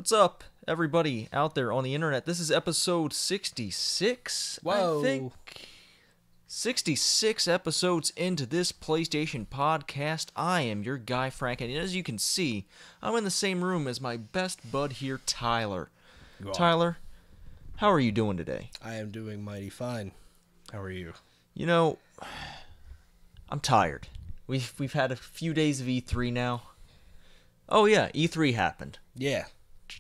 What's up, everybody out there on the internet? This is episode 66, Whoa. I think. 66 episodes into this PlayStation podcast. I am your guy, Frank, and as you can see, I'm in the same room as my best bud here, Tyler. Tyler, how are you doing today? I am doing mighty fine. How are you? You know, I'm tired. We've had a few days of E3 now. Oh yeah, E3 happened. Yeah.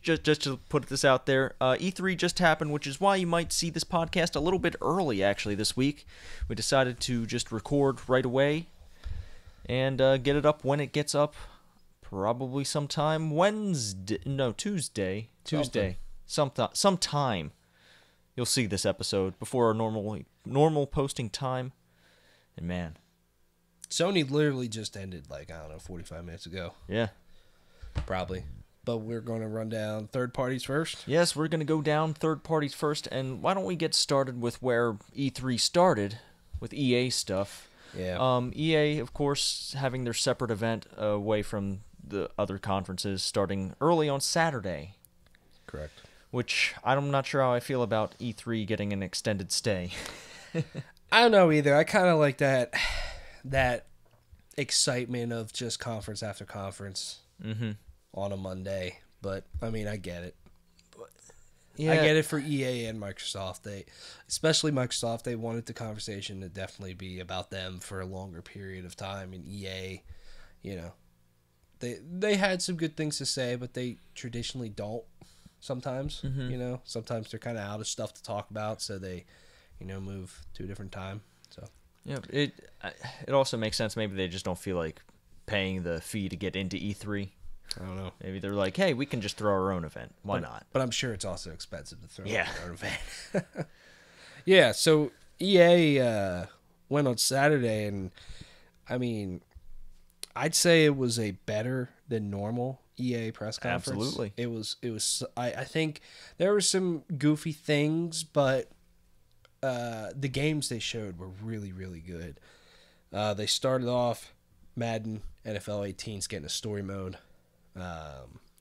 Just to put this out there, E3 just happened, which is why you might see this podcast a little bit early, actually, this week. We decided to just record right away and get it up when it gets up, probably sometime Tuesday. Sometime you'll see this episode before our normal posting time. And man, Sony literally just ended, 45 minutes ago. Yeah. Probably. But we're going to run down third parties first? Yes, we're going to go down third parties first, and why don't we get started with where E3 started, with EA stuff. Yeah. EA, of course, having their separate event away from the other conferences starting early on Saturday. Correct. Which, I'm not sure how I feel about E3 getting an extended stay. I don't know either. I kind of like that excitement of just conference after conference. Mm-hmm. On a Monday, but I mean, I get it. Yeah. I get it for EA and Microsoft. Especially Microsoft, they wanted the conversation to definitely be about them for a longer period of time. And EA, they had some good things to say, but they traditionally don't. Sometimes, sometimes they're kind of out of stuff to talk about, so they, move to a different time. So yeah, it also makes sense. Maybe they just don't feel like paying the fee to get into E3. I don't know. Maybe they're like, hey, we can just throw our own event. Why not? But I'm sure it's also expensive to throw our own event. Yeah, so EA went on Saturday, and I mean, I'd say it was a better than normal EA press conference. Absolutely. It was. I think there were some goofy things, but the games they showed were really, really good. They started off Madden NFL 18's getting a story mode.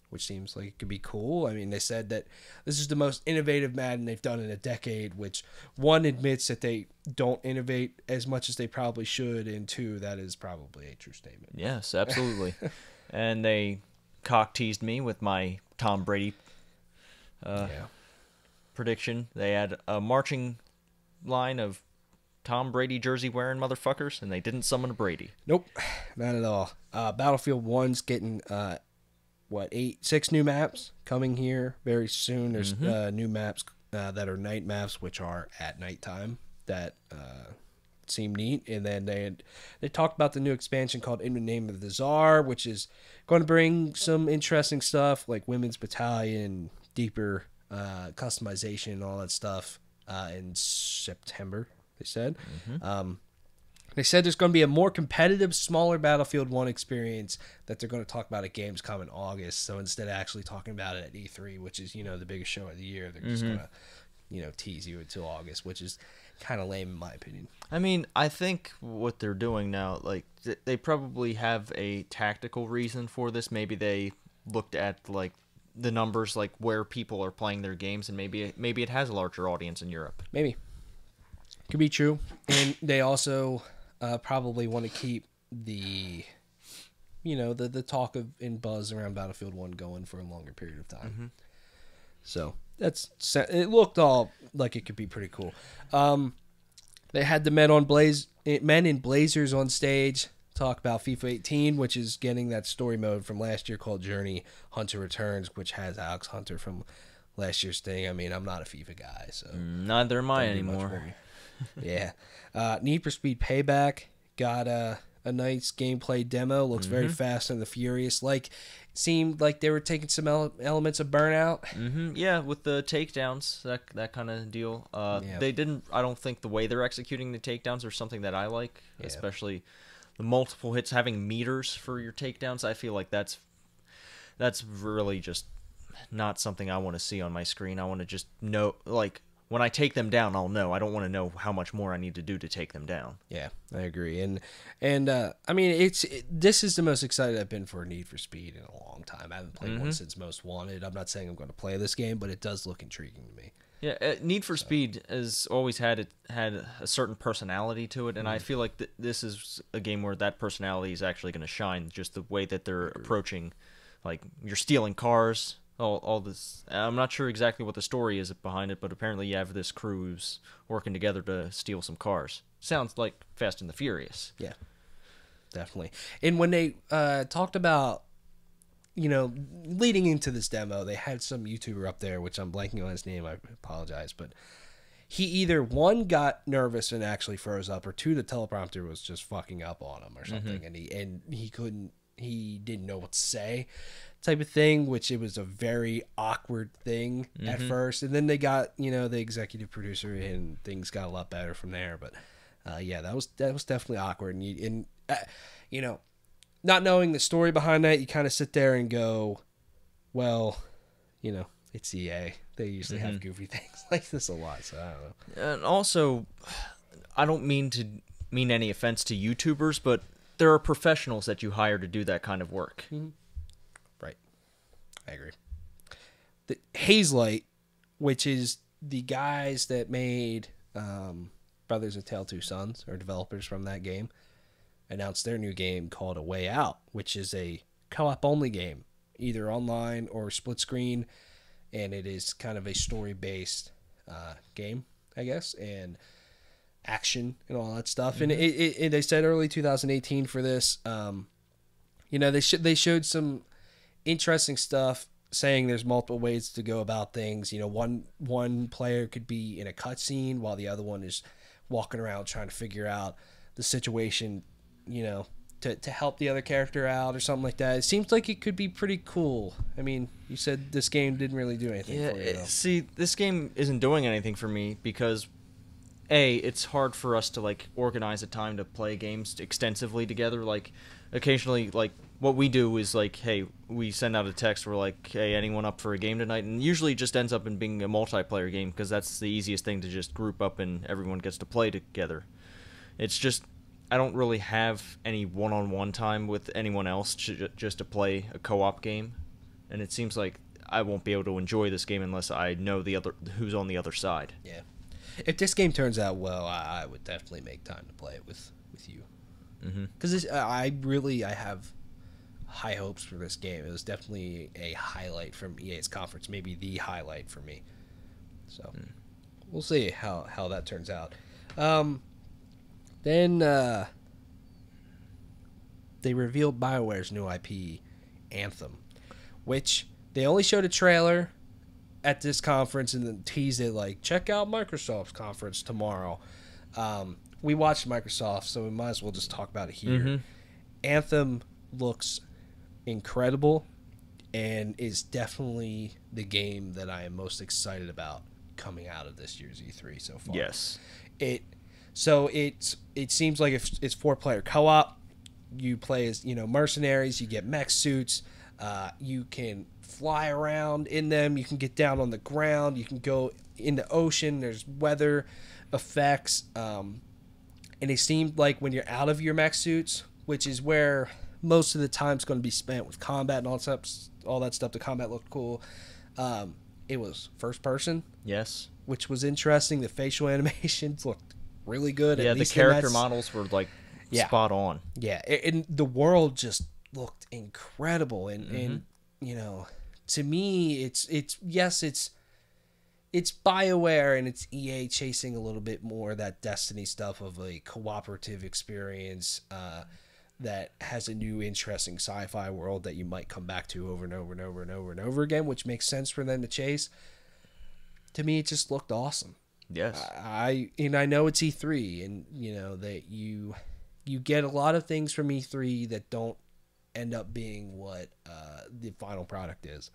Which seems like it could be cool. I mean, they said that this is the most innovative Madden they've done in a decade, which one admits that they don't innovate as much as they probably should, and two, that is probably a true statement. Yes, absolutely. And they cock-teased me with my Tom Brady prediction. They had a marching line of Tom Brady jersey-wearing motherfuckers, and they didn't summon a Brady. Nope, not at all. Battlefield 1's getting... 6 new maps coming here very soon. There's new maps that are night maps, which are at nighttime, that seem neat. And then they talked about the new expansion called In the Name of the Czar, which is going to bring some interesting stuff like Women's Battalion, deeper customization, and all that stuff in September, they said. They said there's going to be a more competitive, smaller Battlefield 1 experience that they're going to talk about at Gamescom in August. So instead of actually talking about it at E3, which is, the biggest show of the year, they're just going to, tease you until August, which is kind of lame in my opinion. I mean, I think what they're doing now, they probably have a tactical reason for this. Maybe they looked at, the numbers, where people are playing their games, and maybe it has a larger audience in Europe. Maybe. Could be true. And they also... probably want to keep the talk of and buzz around Battlefield 1 going for a longer period of time. So it looked all like it could be pretty cool. They had the men in Blazers on stage talk about FIFA 18, which is getting that story mode from last year called Journey Hunter Returns, which has Alex Hunter from last year's thing. I mean, I'm not a FIFA guy, so neither am I anymore. Yeah. Need for Speed Payback got a nice gameplay demo. Looks very Fast and the Furious. Seemed like they were taking some elements of Burnout. Yeah, with the takedowns, that kind of deal. They didn't. I don't think the way they're executing the takedowns are something that I like, especially the multiple hits, having meters for your takedowns. I feel like that's really just not something I want to see on my screen. I want to just know, when I take them down, I'll know. I don't want to know how much more I need to do to take them down. Yeah, I agree. And I mean, this is the most excited I've been for Need for Speed in a long time. I haven't played one since Most Wanted. I'm not saying I'm going to play this game, but it does look intriguing to me. Yeah, Need for Speed has always had a certain personality to it, and I feel like this is a game where that personality is actually going to shine. Just the way that they're approaching, like you're stealing cars, all this. I'm not sure exactly what the story is behind it, but apparently you have this crew who's working together to steal some cars. Sounds like Fast and the Furious. Yeah, definitely. And when they talked about, leading into this demo, they had some YouTuber up there, which I'm blanking on his name. I apologize, but he either one got nervous and actually froze up, or two, the teleprompter was just fucking up on him or something, and he didn't know what to say, type of thing. Which it was a very awkward thing at first, and then they got the executive producer, and things got a lot better from there. But yeah, that was definitely awkward, and not knowing the story behind that, you kind of sit there and go, well, it's EA. They usually have goofy things like this a lot, so I don't know. And also, I don't mean any offense to YouTubers, but there are professionals that you hire to do that kind of work. Right. I agree. The Hazelight, which is the guys that made Brothers of Tale 2 Sons, or developers from that game, announced their new game called A Way Out, which is a co-op only game, either online or split screen, and it is kind of a story-based game, I guess, and action and all that stuff. And they said early 2018 for this. They showed some interesting stuff, saying there's multiple ways to go about things. One player could be in a cutscene while the other one is walking around trying to figure out the situation, to help the other character out or something like that. It seems like it could be pretty cool. I mean, you said this game didn't really do anything for you, though. See, this game isn't doing anything for me because, A, it's hard for us to, organize a time to play games extensively together. Occasionally, what we do is, hey, we send out a text, we're like, hey, anyone up for a game tonight? And usually it just ends up in being a multiplayer game because that's the easiest thing to just group up and everyone gets to play together. It's just, I don't really have any one-on-one time with anyone else just to play a co-op game, and it seems like I won't be able to enjoy this game unless I know who's on the other side. Yeah. If this game turns out well, I would definitely make time to play it with you. Because I have high hopes for this game. It was definitely a highlight from EA's conference, maybe the highlight for me. So we'll see how that turns out. Then they revealed BioWare's new IP, Anthem, which they only showed a trailer at this conference and then teased it check out Microsoft's conference tomorrow. We watched Microsoft, so we might as well just talk about it here. Anthem looks incredible and is definitely the game that I am most excited about coming out of this year's E3 so far. Yes. It seems like if it's 4-player co-op, you play as mercenaries, you get mech suits, you can fly around in them, you can get down on the ground, you can go in the ocean, there's weather effects, and it seemed like when you're out of your mech suits, which is where most of the time's going to be spent with combat and all that stuff, the combat looked cool. It was first person. Yes. Which was interesting. The facial animations looked really good. Yeah, the character models were spot on. Yeah, and the world just looked incredible. And to me, it's BioWare and it's EA chasing a little bit more of that Destiny stuff of a cooperative experience that has a new interesting sci-fi world that you might come back to over and over and over and over and over again, which makes sense for them to chase. To me, it just looked awesome. Yes. I know it's E3, and that you get a lot of things from E3 that don't end up being what the final product is.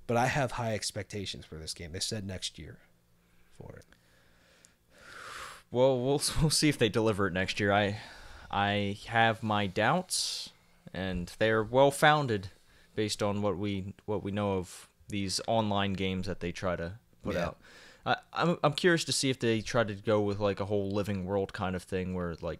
But I have high expectations for this game. They said next year for it. Well, we'll see if they deliver it next year. I have my doubts, and they're well founded based on what we know of these online games that they try to put out. I'm curious to see if they try to go with like a whole living world kind of thing where like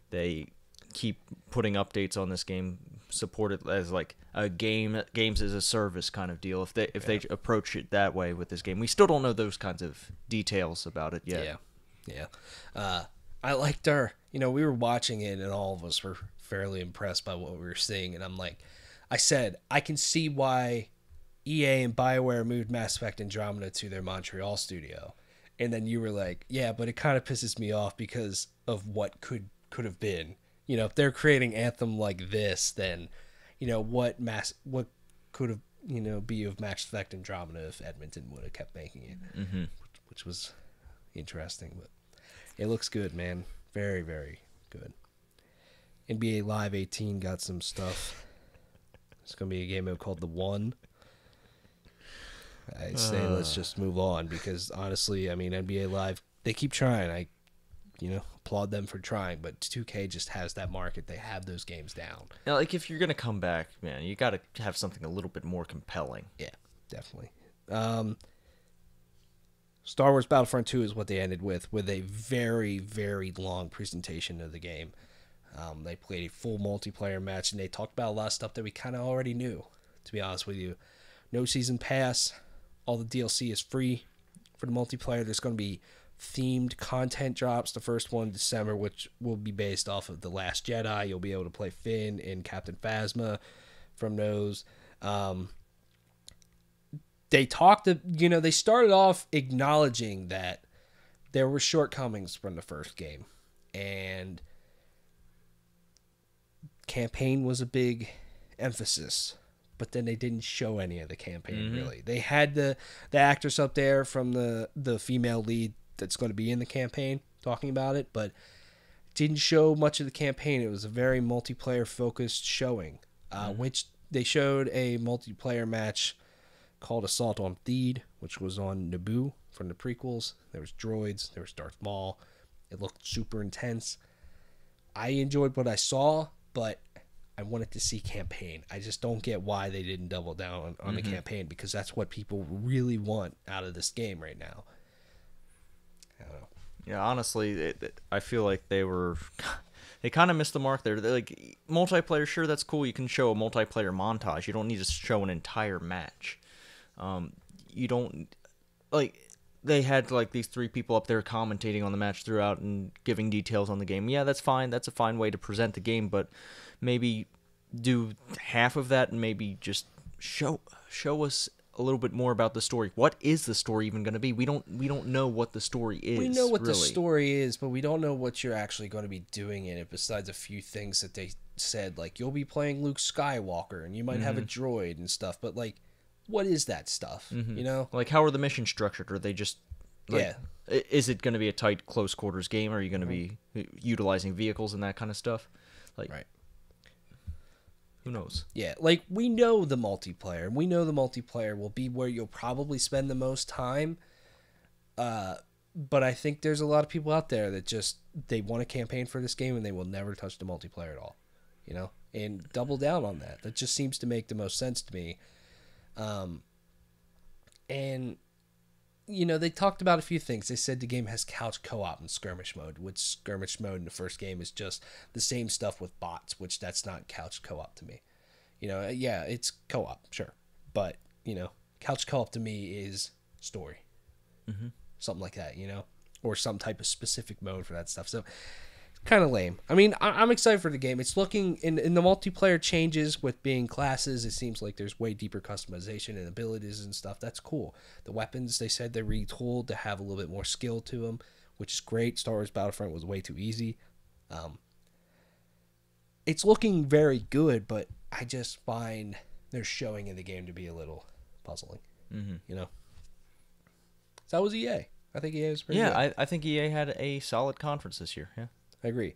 they keep putting updates on this game, support it as like a games as a service kind of deal. If they approach it that way with this game, we still don't know those kinds of details about it yet. Yeah. I liked we were watching it and all of us were fairly impressed by what we were seeing. And I said, I can see why EA and BioWare moved Mass Effect Andromeda to their Montreal studio. And then you were like, yeah, but it kind of pisses me off because of what could have been. If they're creating Anthem like this, then, what could have, be of Mass Effect Andromeda if Edmonton would have kept making it, which was interesting. But it looks good, man. Very, very good. NBA Live 18 got some stuff. It's going to be a game mode called The One. I say let's just move on because honestly, NBA Live, they keep trying. I applaud them for trying, but 2K just has that market. They have those games down. Now, like if you're gonna come back, man, you got to have something a little bit more compelling. Yeah, definitely. Star Wars Battlefront 2 is what they ended with a very, very long presentation of the game. They played a full multiplayer match, and they talked about a lot of stuff that we kind of already knew, to be honest with you. No season pass. All the DLC is free for the multiplayer. There's going to be themed content drops. The first one in December, which will be based off of The Last Jedi. You'll be able to play Finn and Captain Phasma from those. They they started off acknowledging that there were shortcomings from the first game, and campaign was a big emphasis, but then they didn't show any of the campaign really. They had the actress up there from the female lead that's going to be in the campaign talking about it, but didn't show much of the campaign. It was a very multiplayer focused showing, which they showed a multiplayer match called Assault on Theed, which was on Naboo from the prequels. There was droids, there was Darth Maul. It looked super intense. I enjoyed what I saw, but I wanted to see campaign. I just don't get why they didn't double down on the campaign, because that's what people really want out of this game right now. I don't know. Yeah, honestly, I feel like they kind of missed the mark there. They're like, multiplayer, sure, that's cool. You can show a multiplayer montage. You don't need to show an entire match. You don't, like, they had like these three people up there commentating on the match throughout and giving details on the game. Yeah, that's fine. That's a fine way to present the game, but maybe do half of that and maybe just show us a little bit more about the story. What is the story even going to be? We don't know what the story is. We know what really. The story is, but we don't know what you're actually going to be doing in it, besides a few things that they said, like you'll be playing Luke Skywalker and you might have a droid and stuff, but like, what is that stuff? You know, like how are the missions structured? Are they just is it going to be a tight close quarters game? Are you going to be utilizing vehicles and that kind of stuff? Like, right. Who knows? Yeah, like we know the multiplayer. We know the multiplayer will be where you'll probably spend the most time. But I think there's a lot of people out there that just they want a campaign for this game and they will never touch the multiplayer at all. You know, and double down on that. That just seems to make the most sense to me. And you know, they talked about a few things. They said the game has couch co-op and skirmish mode, which skirmish mode in the first game is just the same stuff with bots, which that's not couch co-op to me. You know, yeah, it's co-op, sure. But, you know, couch co-op to me is story. Something like that, you know? Or some type of specific mode for that stuff. So, kind of lame. I mean, I'm excited for the game. It's looking, in the multiplayer changes with being classes, it seems like there's way deeper customization and abilities and stuff. That's cool. The weapons, they said they're retooled to have a little bit more skill to them, which is great. Star Wars Battlefront was way too easy. It's looking very good, but I just find their showing in the game to be a little puzzling. You know? So that was EA. I think EA was pretty good. Yeah, I think EA had a solid conference this year, yeah. I agree.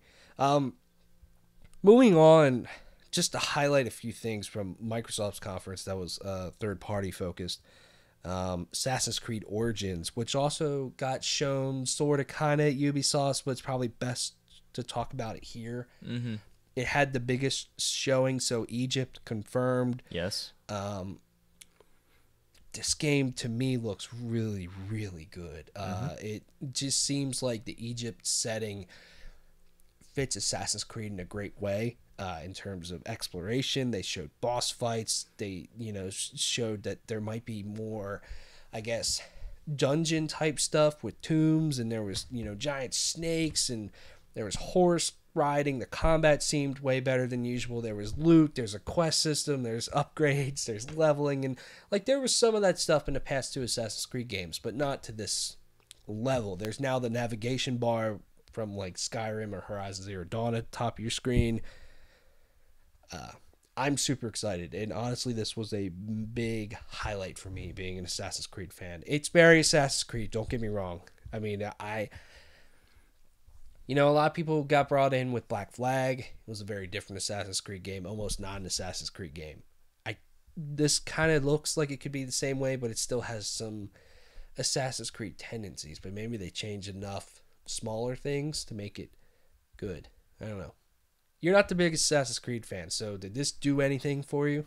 Moving on, just to highlight a few things from Microsoft's conference that was third-party focused. Assassin's Creed Origins, which also got shown sort of kind of at Ubisoft, but it's probably best to talk about it here. It had the biggest showing, so Egypt confirmed. Yes. this game to me looks really, really good. It just seems like the Egypt setting fits Assassin's Creed in a great way. In terms of exploration, they showed boss fights. They, showed that there might be more, I guess, dungeon type stuff with tombs, and there was, giant snakes, and there was horse riding. The combat seemed way better than usual. There was loot, there's a quest system, there's upgrades, there's leveling, and like there was some of that stuff in the past two Assassin's Creed games, but not to this level. There's now the navigation bar from like Skyrim or Horizon Zero Dawn at the top of your screen. I'm super excited, and honestly, this was a big highlight for me being an Assassin's Creed fan. It's very Assassin's Creed, don't get me wrong. I mean, a lot of people got brought in with Black Flag. It was a very different Assassin's Creed game, almost not an Assassin's Creed game. This kind of looks like it could be the same way, but it still has some Assassin's Creed tendencies, but maybe they changed enough smaller things to make it good. I don't know. You're not the biggest Assassin's Creed fan, so did this do anything for you?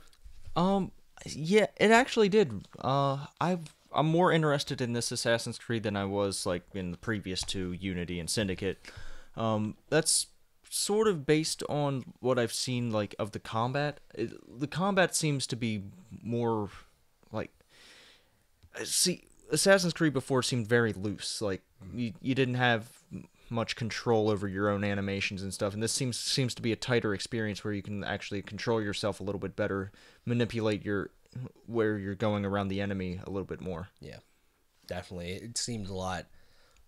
Yeah, it actually did. I'm more interested in this Assassin's Creed than I was like in the previous two, Unity and Syndicate. That's sort of based on what I've seen like of the combat. The combat seems to be more like, see, Assassin's Creed before seemed very loose. Like you didn't have much control over your own animations and stuff, and this seems to be a tighter experience where you can actually control yourself a little bit better, manipulate where you're going around the enemy a little bit more. Yeah, definitely. It seemed a lot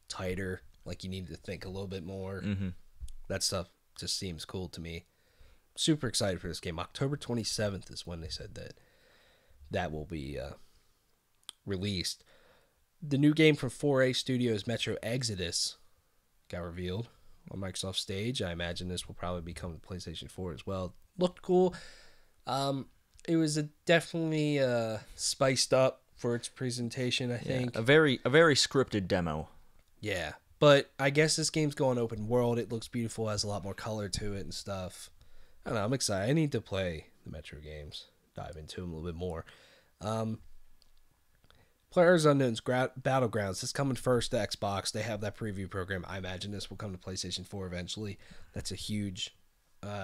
tighter, like you needed to think a little bit more. That stuff just seems cool to me. Super excited for this game. October 27th is when they said that will be released. The new game from 4A Studios, Metro Exodus, got revealed on Microsoft Stage. I imagine this will probably be coming to PlayStation 4 as well. Looked cool. It was definitely spiced up for its presentation, I think. A very scripted demo. Yeah, but I guess this game's going open world. It looks beautiful, has a lot more color to it and stuff. I don't know, I'm excited. I need to play the Metro games, dive into them a little bit more. PlayerUnknown's Battlegrounds is coming first to Xbox. They have that preview program. I imagine this will come to PlayStation 4 eventually. That's a huge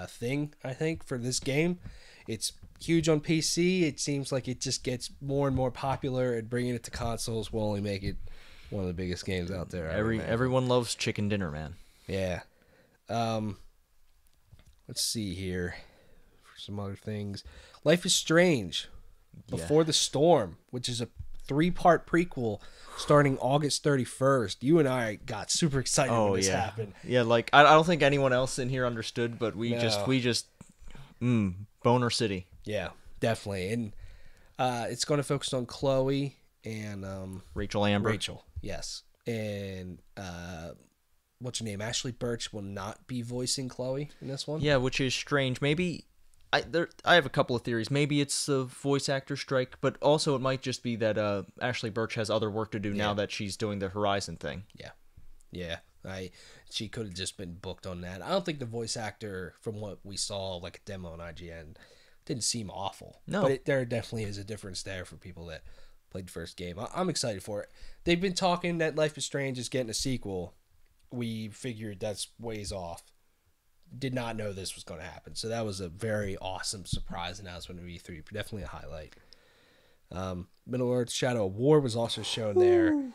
thing, I think, for this game. It's huge on PC. It seems like it just gets more and more popular, and bringing it to consoles will only make it one of the biggest games out there. Everyone loves chicken dinner, man. Yeah. Let's see here for some other things. Life is Strange, Before the Storm, which is a 3-part prequel starting August 31st. You and I got super excited when this happened. Yeah, like I don't think anyone else in here understood, but we just Boner City. Yeah, definitely. And it's going to focus on Chloe and Rachel Amber. Rachel, yes. And what's her name? Ashley Birch will not be voicing Chloe in this one. Yeah, which is strange. Maybe I have a couple of theories. Maybe it's a voice actor strike, but also it might just be that Ashley Birch has other work to do now that she's doing the Horizon thing. Yeah. She could have just been booked on that. I don't think the voice actor, from what we saw, like a demo on IGN, didn't seem awful. No. But there definitely is a difference there for people that played the first game. I'm excited for it. They've been talking that Life is Strange is getting a sequel. We figured that's ways off. Did not know this was going to happen. So that was a very awesome surprise announcement of E3. Definitely a highlight. Middle-earth Shadow of War was also shown there,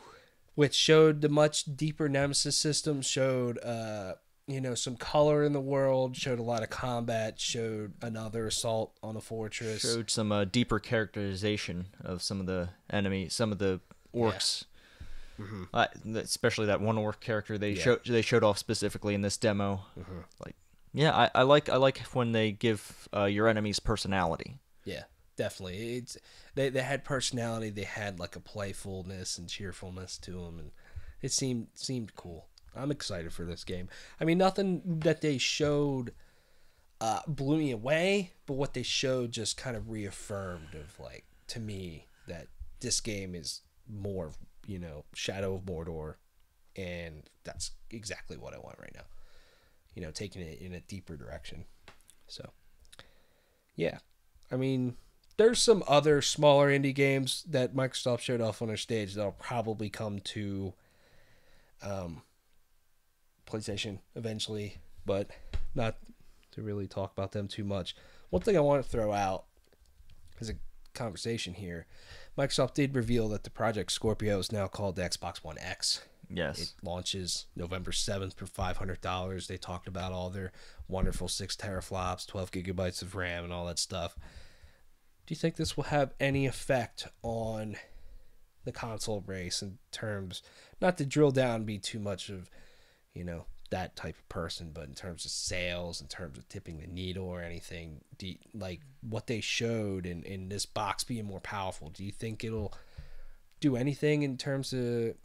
which showed the much deeper Nemesis system, showed some color in the world, showed a lot of combat, showed another assault on a fortress. Showed some deeper characterization of some of the enemies, some of the orcs. Yeah. Especially that one orc character they showed off specifically in this demo. I like when they give your enemies personality. Yeah, definitely. They had personality. They had like a playfulness and cheerfulness to them, and it seemed cool. I'm excited for this game. I mean, nothing that they showed blew me away, but what they showed just kind of reaffirmed of like, to me, that this game is more, Shadow of Mordor, and that's exactly what I want right now. Taking it in a deeper direction. So, yeah. I mean, there's some other smaller indie games that Microsoft showed off on their stage that'll probably come to PlayStation eventually, but not to really talk about them too much. One thing I want to throw out as a conversation here, Microsoft did reveal that the Project Scorpio is now called the Xbox One X. Yes. It launches November 7th for $500. They talked about all their wonderful 6 teraflops, 12 gigabytes of RAM, and all that stuff. Do you think this will have any effect on the console race in terms, not to drill down and be too much of, that type of person, but in terms of sales, in terms of tipping the needle or anything, like what they showed in this box being more powerful, do you think it'll do anything in terms of,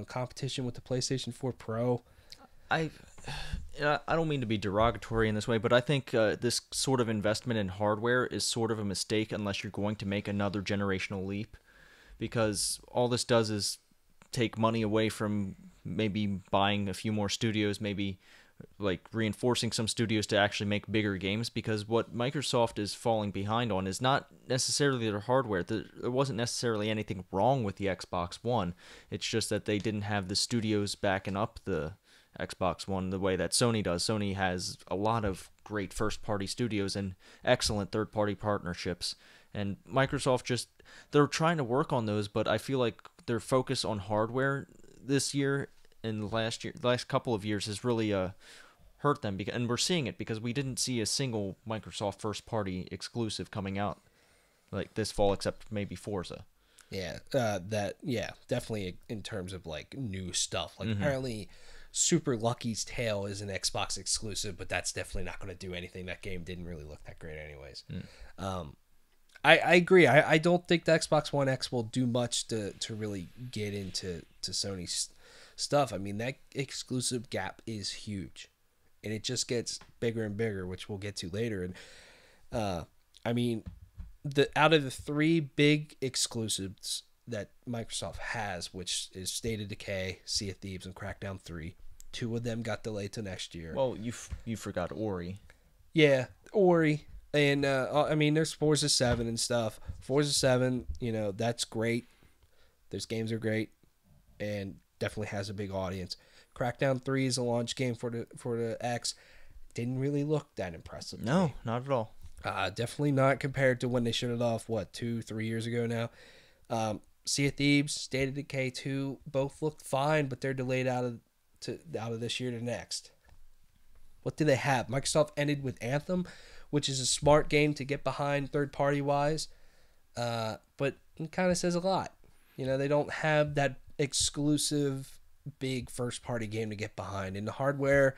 competition with the PlayStation 4 Pro? I don't mean to be derogatory in this way, but I think this sort of investment in hardware is sort of a mistake unless you're going to make another generational leap, because all this does is take money away from maybe buying a few more studios, maybe like reinforcing some studios to actually make bigger games, because what Microsoft is falling behind on is not necessarily their hardware. There wasn't necessarily anything wrong with the Xbox One. It's just that they didn't have the studios backing up the Xbox One the way that Sony does. Sony has a lot of great first-party studios and excellent third-party partnerships. And Microsoft they're trying to work on those, but I feel like their focus on hardware this year and the last couple of years has really hurt them. And we're seeing it because we didn't see a single Microsoft first-party exclusive coming out like this fall, except maybe Forza. Yeah, definitely in terms of like new stuff. Like apparently Super Lucky's Tale is an Xbox exclusive, but that's definitely not going to do anything. That game didn't really look that great anyways. I agree. I don't think the Xbox One X will do much to really get into Sony's stuff. I mean, that exclusive gap is huge, and it just gets bigger and bigger, which we'll get to later. And I mean, out of the 3 big exclusives that Microsoft has, which is State of Decay, Sea of Thieves, and Crackdown 3, 2 of them got delayed to next year. Well, you forgot Ori. Yeah, Ori. And, I mean, there's Forza 7 and stuff. Forza 7, that's great. Those games are great and definitely has a big audience. Crackdown 3 is a launch game for the X. Didn't really look that impressive. No, not at all. Definitely not compared to when they showed it off, 2-3 years ago now. Sea of Thieves, State of Decay 2, both looked fine, but they're delayed out of this year to next. What do they have? Microsoft ended with Anthem, which is a smart game to get behind third-party wise, but it kind of says a lot. They don't have that exclusive big first-party game to get behind, and the hardware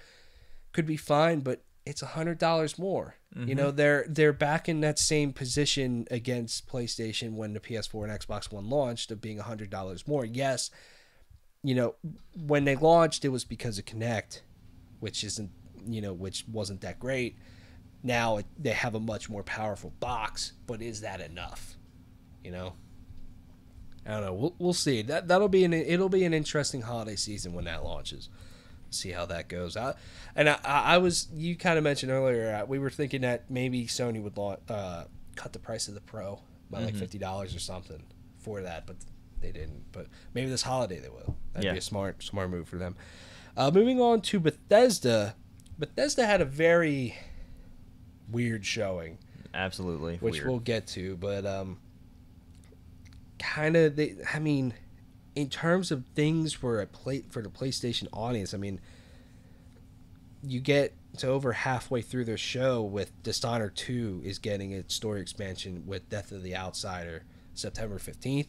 could be fine, but it's $100 more. They're back in that same position against PlayStation when the PS4 and Xbox One launched of being $100 more. Yes, when they launched, it was because of Kinect, which wasn't that great. Now they have a much more powerful box, but is that enough? I don't know. We'll see. It'll be an interesting holiday season when that launches. See how that goes. You kind of mentioned earlier, we were thinking that maybe Sony would cut the price of the Pro by like $50 or something for that, but they didn't. But maybe this holiday they will. That'd be a smart move for them. Moving on to Bethesda. Bethesda had a very weird showing. Absolutely. Which weird. We'll get to, but in terms of things for the PlayStation audience, I mean, you get to over halfway through their show with Dishonored 2 is getting its story expansion with Death of the Outsider September 15th.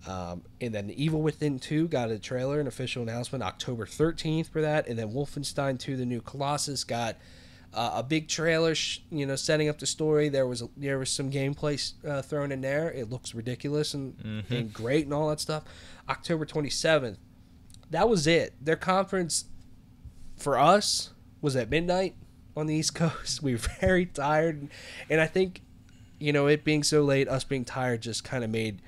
And then Evil Within 2 got a trailer, an official announcement October 13th for that. And then Wolfenstein 2, the new Colossus, got a big trailer, setting up the story. There was some gameplay thrown in there. It looks ridiculous and great and all that stuff. October 27th. That was it. Their conference for us was at midnight on the East Coast. We were very tired, and I think it being so late, us being tired, just kind of made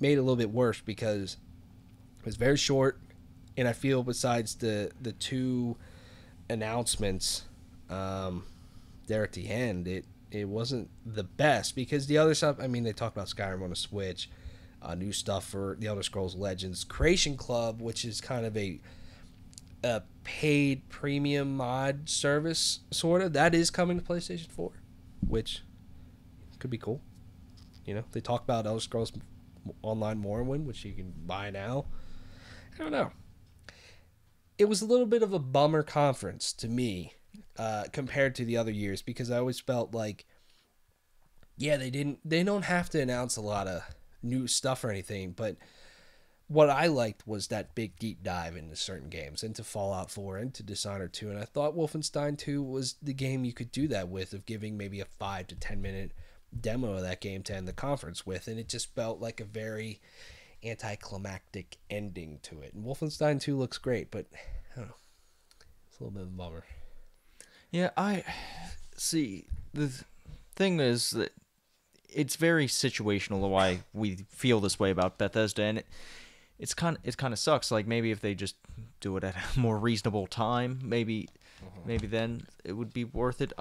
it a little bit worse because it was very short, and I feel besides the 2 announcements there at the end, the best because the other stuff. I mean, they talked about Skyrim on the Switch, new stuff for the Elder Scrolls Legends Creation Club, which is kind of a paid premium mod service, sort of. That is coming to PlayStation 4, which could be cool. You know, they talk about Elder Scrolls Online Morrowind, which you can buy now. I don't know. It was a little bit of a bummer conference to me compared to the other years because I always felt like, yeah, they don't have to announce a lot of new stuff or anything, but what I liked was that big deep dive into certain games, into Fallout 4, into Dishonored 2, and I thought Wolfenstein 2 was the game you could do that with, of giving maybe a 5 to 10 minute demo of that game to end the conference with, and it just felt like a very anticlimactic ending to it. And Wolfenstein 2 looks great, but I don't know, it's a little bit of a bummer. Yeah, I see. The thing is that it's very situational why we feel this way about Bethesda, and it kind of sucks. Like maybe if they just do it at a more reasonable time, maybe then it would be worth it.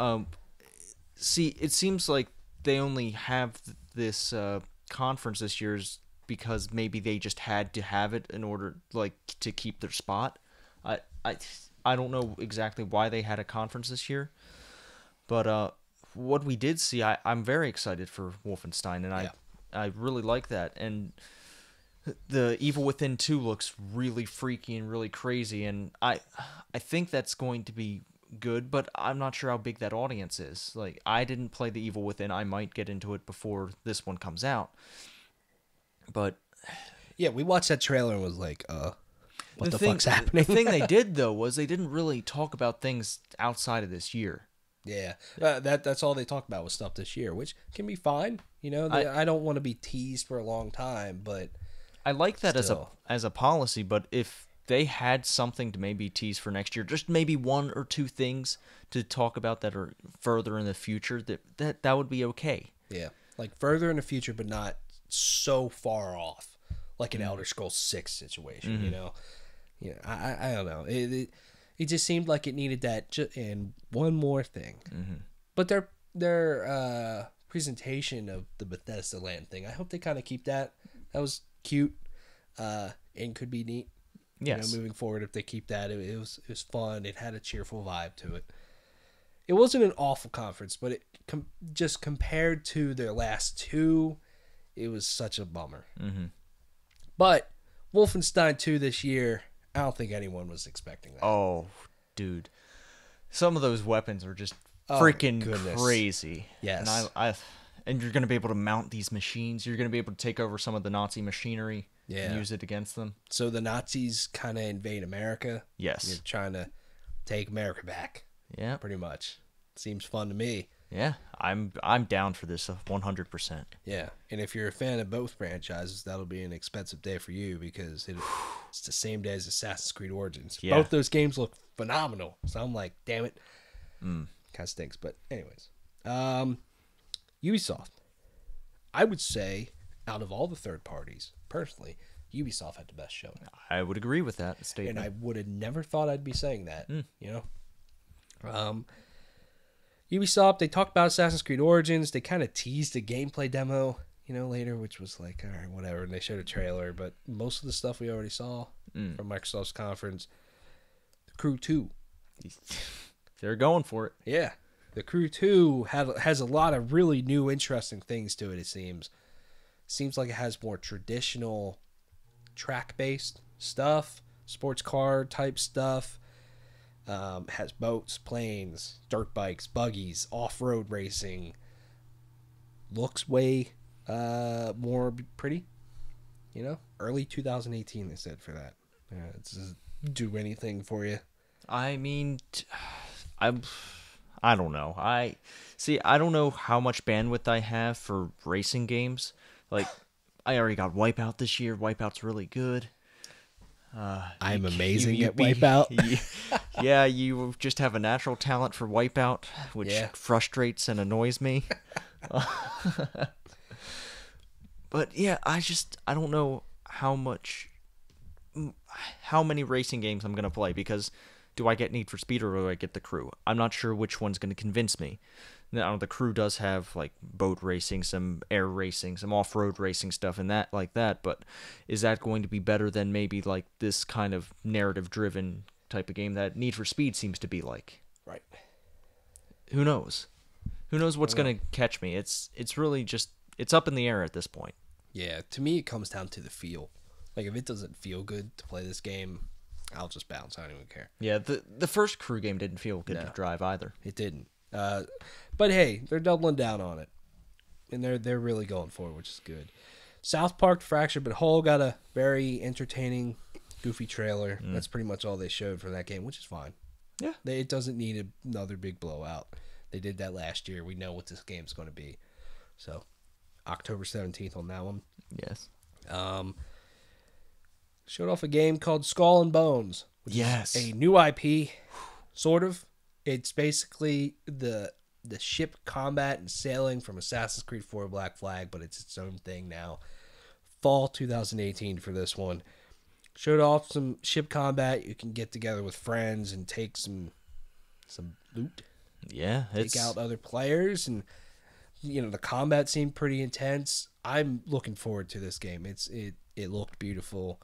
See, it seems like they only have this conference this year because maybe they just had to have it in order to keep their spot. I don't know exactly why they had a conference this year, but what we did see, I'm very excited for Wolfenstein, and I really like that. And the Evil Within 2 looks really freaky and really crazy, and I think that's going to be good, but I'm not sure how big that audience is. Like, I didn't play the Evil Within. I might get into it before this one comes out. But yeah, we watched that trailer and was like, what the fuck's happening? The thing they did, though, was they didn't really talk about things outside of this year. Yeah, that's all they talked about was stuff this year, which can be fine. You know, I don't want to be teased for a long time, but I like that as a policy. But if they had something to maybe tease for next year, just maybe one or two things to talk about that are further in the future, that would be okay. Yeah, like further in the future, but not so far off, like an Elder Scrolls 6 situation. You know, I don't know. It just seemed like it needed that. And one more thing, but their presentation of the Bethesda Land thing, I hope they kind of keep that. That was cute, and could be neat. Yes. You know, moving forward, if they keep that, it was fun. It had a cheerful vibe to it. It wasn't an awful conference, but it just compared to their last two, it was such a bummer. But Wolfenstein 2 this year, I don't think anyone was expecting that. Oh, dude. Some of those weapons are just freaking crazy. Yes. And you're going to be able to mount these machines. You're going to be able to take over some of the Nazi machinery and use it against them. So the Nazis kind of invade America. Yes. You're trying to take America back. Yeah. Pretty much. Seems fun to me. Yeah, I'm down for this 100%. Yeah, and if you're a fan of both franchises, that'll be an expensive day for you because it's the same day as Assassin's Creed Origins. Yeah. Both those games look phenomenal, so I'm like, damn it. Kind of stinks, but anyways. Ubisoft. I would say, out of all the third parties, personally, Ubisoft had the best showing. I would agree with that statement. And I would have never thought I'd be saying that, you know? Ubisoft, they talked about Assassin's Creed Origins. They kind of teased a gameplay demo, you know, later, which was like, all right, whatever. And they showed a trailer, but most of the stuff we already saw from Microsoft's conference. The Crew 2. They're going for it. Yeah. The Crew 2 has a lot of really new, interesting things to it, it seems. Seems like it has more traditional track-based stuff, sports car type stuff. Has boats, planes, dirt bikes, buggies, off-road racing. Looks way more pretty, you know? Early 2018, they said for that. Does it do anything for you? I mean, I don't know. I don't know how much bandwidth I have for racing games. Like, I already got Wipeout this year. Wipeout's really good. I'm amazing at Wipeout. Yeah, you just have a natural talent for Wipeout, which frustrates and annoys me. But yeah, I don't know how many racing games I'm going to play, because do I get Need for Speed or do I get The Crew? I'm not sure which one's going to convince me. Now the crew does have like boat racing, some air racing, some off-road racing stuff and that like that, but is that going to be better than maybe like this kind of narrative-driven type of game that Need for Speed seems to be like? Right. Who knows? Who knows what's going to catch me? It's really just it's up in the air at this point. Yeah, to me it comes down to the feel. Like if it doesn't feel good to play this game, I'll just bounce. I don't even care. Yeah, the first crew game didn't feel good to drive either. It didn't. But hey, they're doubling down on it, and they're really going for it, which is good. South Park Fractured But Whole got a very entertaining, goofy trailer. That's pretty much all they showed for that game, which is fine. Yeah, it doesn't need another big blowout. They did that last year. We know what this game's going to be. So, October 17th on that one. Yes. Showed off a game called Skull and Bones. Which is a new IP, sort of. It's basically the ship combat and sailing from Assassin's Creed 4 Black Flag, but it's its own thing now. Fall 2018 for this one. Showed off some ship combat. You can get together with friends and take some loot. Yeah, take out other players, and the combat seemed pretty intense. I'm looking forward to this game. It looked beautiful.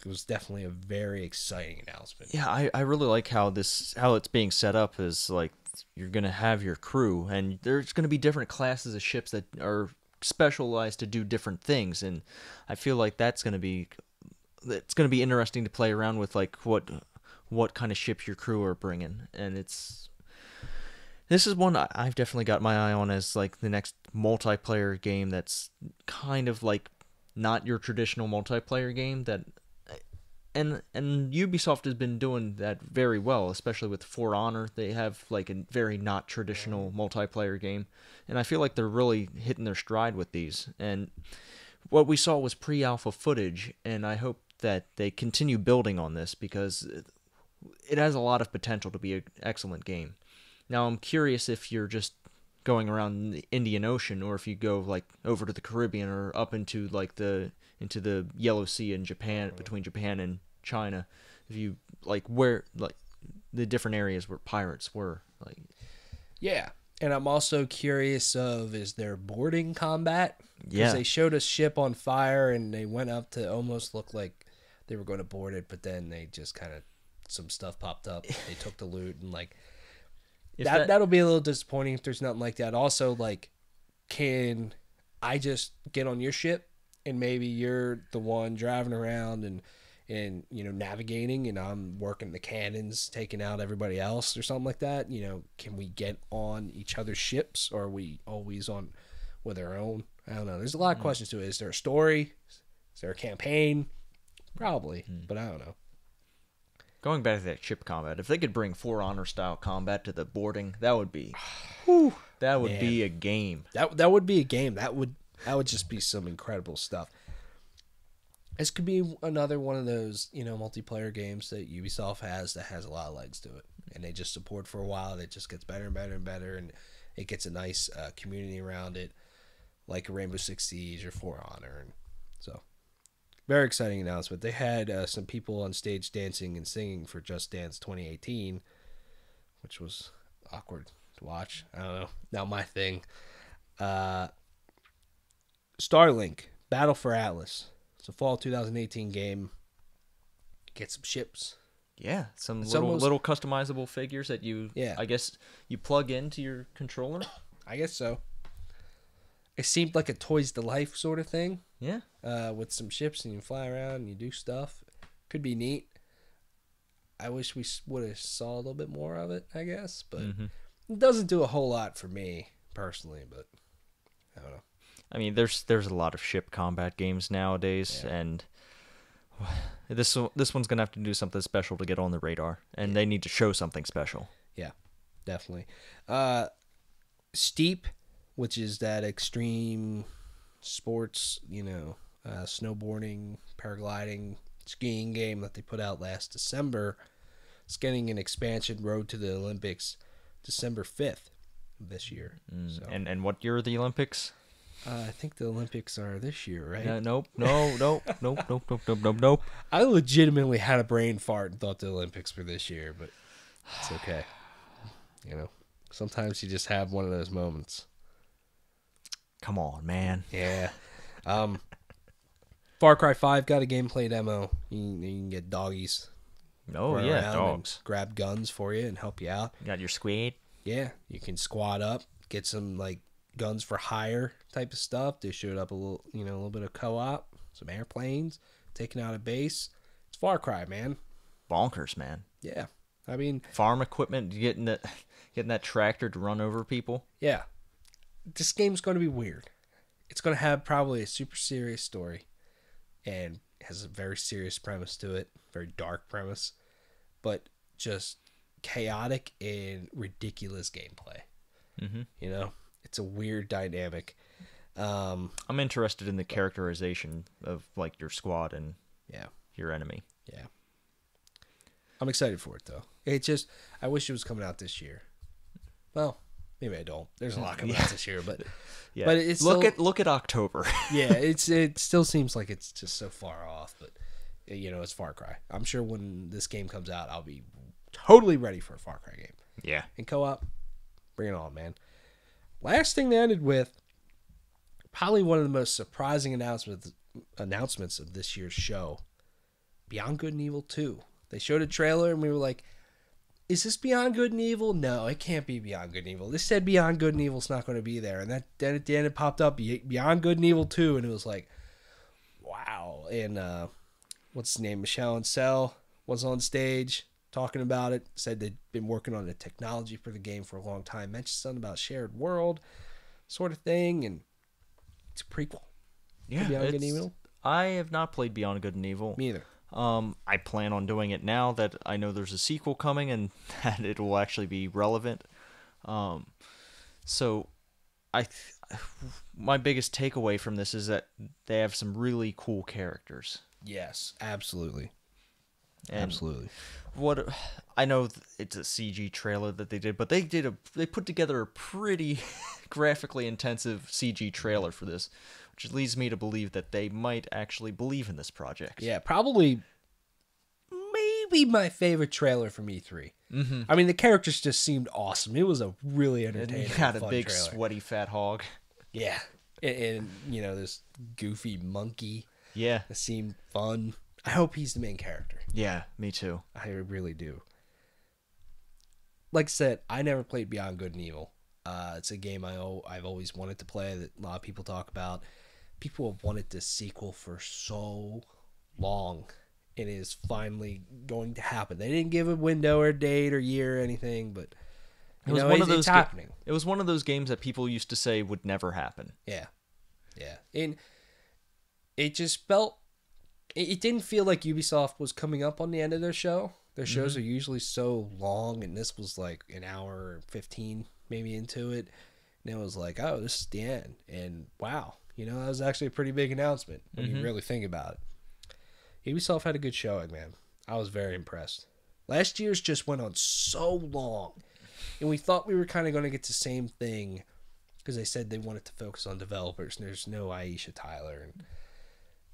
It was definitely a very exciting announcement. Yeah, I really like how it's being set up is like you're going to have your crew and there's going to be different classes of ships that are specialized to do different things, and I feel like it's going to be interesting to play around with, like what kind of ship your crew are bringing. And this is one I've definitely got my eye on as like the next multiplayer game that's kind of like not your traditional multiplayer game that and Ubisoft has been doing that very well, especially with For Honor. They have like a very not traditional multiplayer game, and I feel like they're really hitting their stride with these. And what we saw was pre-alpha footage, and I hope that they continue building on this because it has a lot of potential to be an excellent game. Now, I'm curious if you're just going around the Indian Ocean or if you go like over to the Caribbean or up into like the Yellow Sea in Japan, between Japan and China. If you like where like the different areas where pirates were like. Yeah. And I'm also curious is there boarding combat? Because they showed a ship on fire and they went up to almost look like they were going to board it, but then they just kind of some stuff popped up. They took the loot and like that'll be a little disappointing if there's nothing like that. Also, like, can I just get on your ship and maybe you're the one driving around and navigating, and I'm working the cannons, taking out everybody else or something like that? Can we get on each other's ships, or are we always on with our own? I don't know. There's a lot of questions to it. Is there a story? Is there a campaign? Probably, but I don't know. Going back to that ship combat, if they could bring For Honor style combat to the boarding, that would be be a game. That would be a game. That would just be some incredible stuff. This could be another one of those, multiplayer games that Ubisoft has that has a lot of legs to it, and they just support for a while. It just gets better and better and better, and it gets a nice community around it, like a Rainbow Six Siege or For Honor, and so. Very exciting announcement. They had some people on stage dancing and singing for Just Dance 2018, which was awkward to watch. I don't know. Not my thing. Starlink, Battle for Atlas. It's a fall 2018 game. Get some ships. Yeah, some little customizable figures that I guess you plug into your controller. I guess so. It seemed like a Toys to Life sort of thing. Yeah. With some ships and you fly around and you do stuff. Could be neat. I wish we would have saw a little bit more of it, I guess. But it doesn't do a whole lot for me personally, but I don't know. I mean, there's a lot of ship combat games nowadays, and this one's going to have to do something special to get on the radar, and they need to show something special. Yeah, definitely. Steep, which is that extreme sports, snowboarding, paragliding, skiing game that they put out last December. It's getting an expansion, Road to the Olympics, December 5th of this year. So. And what year are the Olympics? I think the Olympics are this year, right? Nope. I legitimately had a brain fart and thought the Olympics were this year, but it's okay. Sometimes you just have one of those moments. Come on, man. Yeah. Far Cry 5 got a gameplay demo. You can get doggies. Oh, run yeah, around dogs. and grab guns for you and help you out. You got your squid? Yeah, you can squad up, get some like guns for hire type of stuff. They showed up a little bit of co-op, some airplanes, taking out a base. It's Far Cry, man. Bonkers, man. Yeah, I mean, farm equipment, getting that tractor to run over people. Yeah, this game's going to be weird. It's going to have probably a super serious story, and has a very serious premise to it, very dark premise, but just chaotic and ridiculous gameplay. Mm-hmm. You know, it's a weird dynamic. I'm interested in the characterization of like your squad and your enemy. Yeah, I'm excited for it though. It just, I wish it was coming out this year. Well, maybe I don't. There's a lot coming out this year, but but it's look at October. Yeah, it still seems like it's just so far off, but it's Far Cry. I'm sure when this game comes out, I'll be totally ready for a Far Cry game. Yeah. And co-op, bring it on, man. Last thing they ended with, probably one of the most surprising announcements of this year's show, Beyond Good and Evil 2. They showed a trailer and we were like, is this Beyond Good and Evil? No, it can't be Beyond Good and Evil. This said Beyond Good and Evil's not going to be there. And then at the end it popped up Beyond Good and Evil 2, and it was like, wow. And what's his name? Michelle Ancel was on stage talking about it. Said they'd been working on the technology for the game for a long time. Mentioned something about shared world sort of thing, and it's a prequel. Yeah, Beyond Good and Evil. I have not played Beyond Good and Evil. Me either. I plan on doing it now that I know there's a sequel coming and that it will actually be relevant. So my biggest takeaway from this is that they have some really cool characters. Yes, absolutely. And absolutely. What I know it's a CG trailer that they did, but they put together a pretty graphically intensive CG trailer for this, which leads me to believe that they might actually believe in this project. Yeah, probably maybe my favorite trailer from E3. Mm-hmm. I mean, the characters just seemed awesome. It was a really entertaining, and you got a fun big, trailer. sweaty, fat hog. Yeah. And this goofy monkey. Yeah. That seemed fun. I hope he's the main character. Yeah, me too. I really do. Like I said, I never played Beyond Good and Evil. It's a game I've always wanted to play that a lot of people talk about. People have wanted this sequel for so long. It is finally going to happen. They didn't give a window or date or year or anything, but it's happening. It was one of those games that people used to say would never happen. Yeah. Yeah. And it just felt... It didn't feel like Ubisoft was coming up on the end of their show. Their shows are usually so long, and this was like an hour or 15 maybe into it. And it was like, oh, this is the end. And wow, that was actually a pretty big announcement when you really think about it. Ubisoft had a good showing, man. I was very impressed. Last year's just went on so long, and we thought we were kind of going to get the same thing because they said they wanted to focus on developers, and there's no Aisha Tyler, and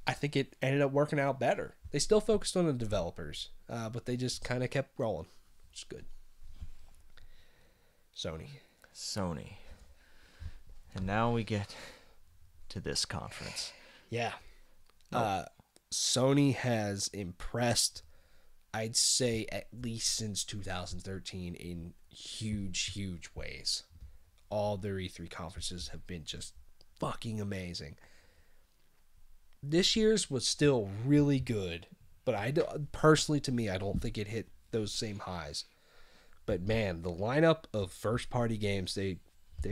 I think it ended up working out better. They still focused on the developers, but they just kind of kept rolling, which is good. Sony. And now we get to this conference. Yeah. Sony has impressed, I'd say, at least since 2013 in huge, huge ways. All their E3 conferences have been just fucking amazing. This year's was still really good, but personally, to me, I don't think it hit those same highs. But man, the lineup of first-party games they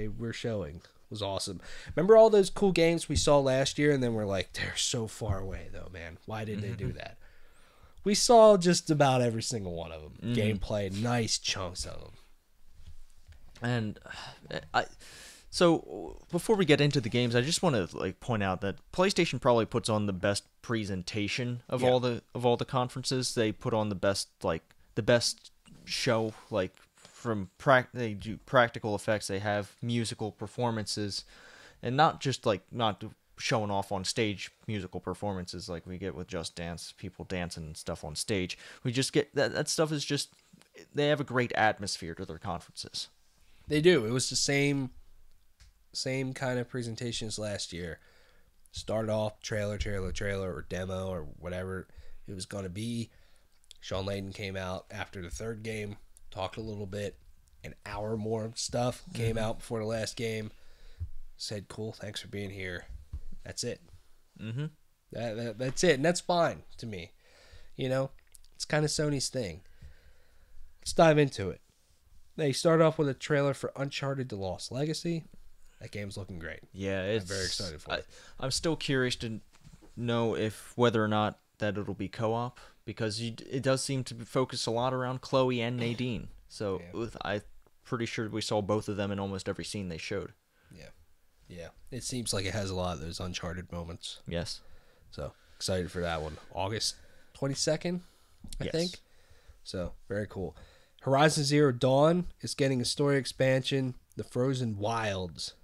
were showing was awesome. Remember all those cool games we saw last year, and then we're like, they're so far away, though, man. Why did they do that? We saw just about every single one of them. Gameplay, nice chunks of them. And So before we get into the games, I just want to point out that PlayStation probably puts on the best presentation of all the conferences. They put on the best show, they do practical effects. They have musical performances, and not just not showing off on stage musical performances like we get with Just Dance, people dancing and stuff on stage. We just get that stuff is just, they have a great atmosphere to their conferences. They do. It was the same kind of presentation as last year. Started off trailer, or demo, or whatever it was going to be. Sean Layden came out after the third game, talked a little bit. An hour more of stuff came out before the last game. Said, cool, thanks for being here. That's it. Mm-hmm. That's it, and that's fine to me. You know, it's kind of Sony's thing. Let's dive into it. They start off with a trailer for Uncharted Legacy. That game's looking great. Yeah, I'm very excited for it. I'm still curious to know whether or not that it'll be co-op, because it does seem to focus a lot around Chloe and Nadine. So I'm pretty sure we saw both of them in almost every scene they showed. Yeah. It seems like it has a lot of those Uncharted moments. Yes. So excited for that one. August 22nd, I think. So very cool. Horizon Zero Dawn is getting a story expansion. The Frozen Wilds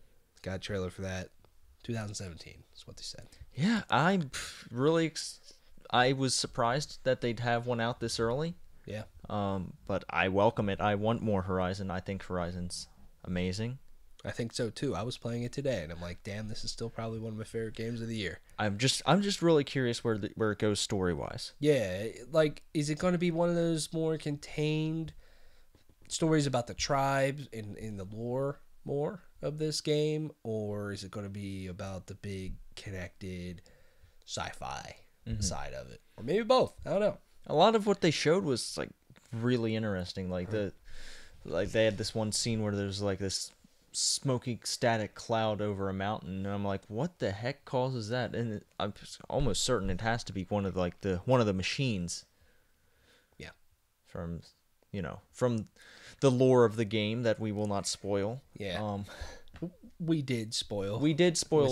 got a trailer for that. 2017 is what they said. Yeah, I'm really. I was surprised that they'd have one out this early. Yeah. But I welcome it. I want more Horizon. I think Horizon's amazing. I think so too. I was playing it today, and I'm like, damn, this is still probably one of my favorite games of the year. I'm just really curious where it goes story wise. Yeah, like, is it going to be one of those more contained stories about the tribes in the lore more of this game, or is it going to be about the big connected sci-fi side of it, or maybe both? I don't know. A lot of what they showed was like really interesting. Like they had this one scene where there's like this smoky static cloud over a mountain, and I'm like, what the heck causes that? And I'm almost certain it has to be one of the machines. Yeah. From the lore of the game that we will not spoil. Yeah. We did spoil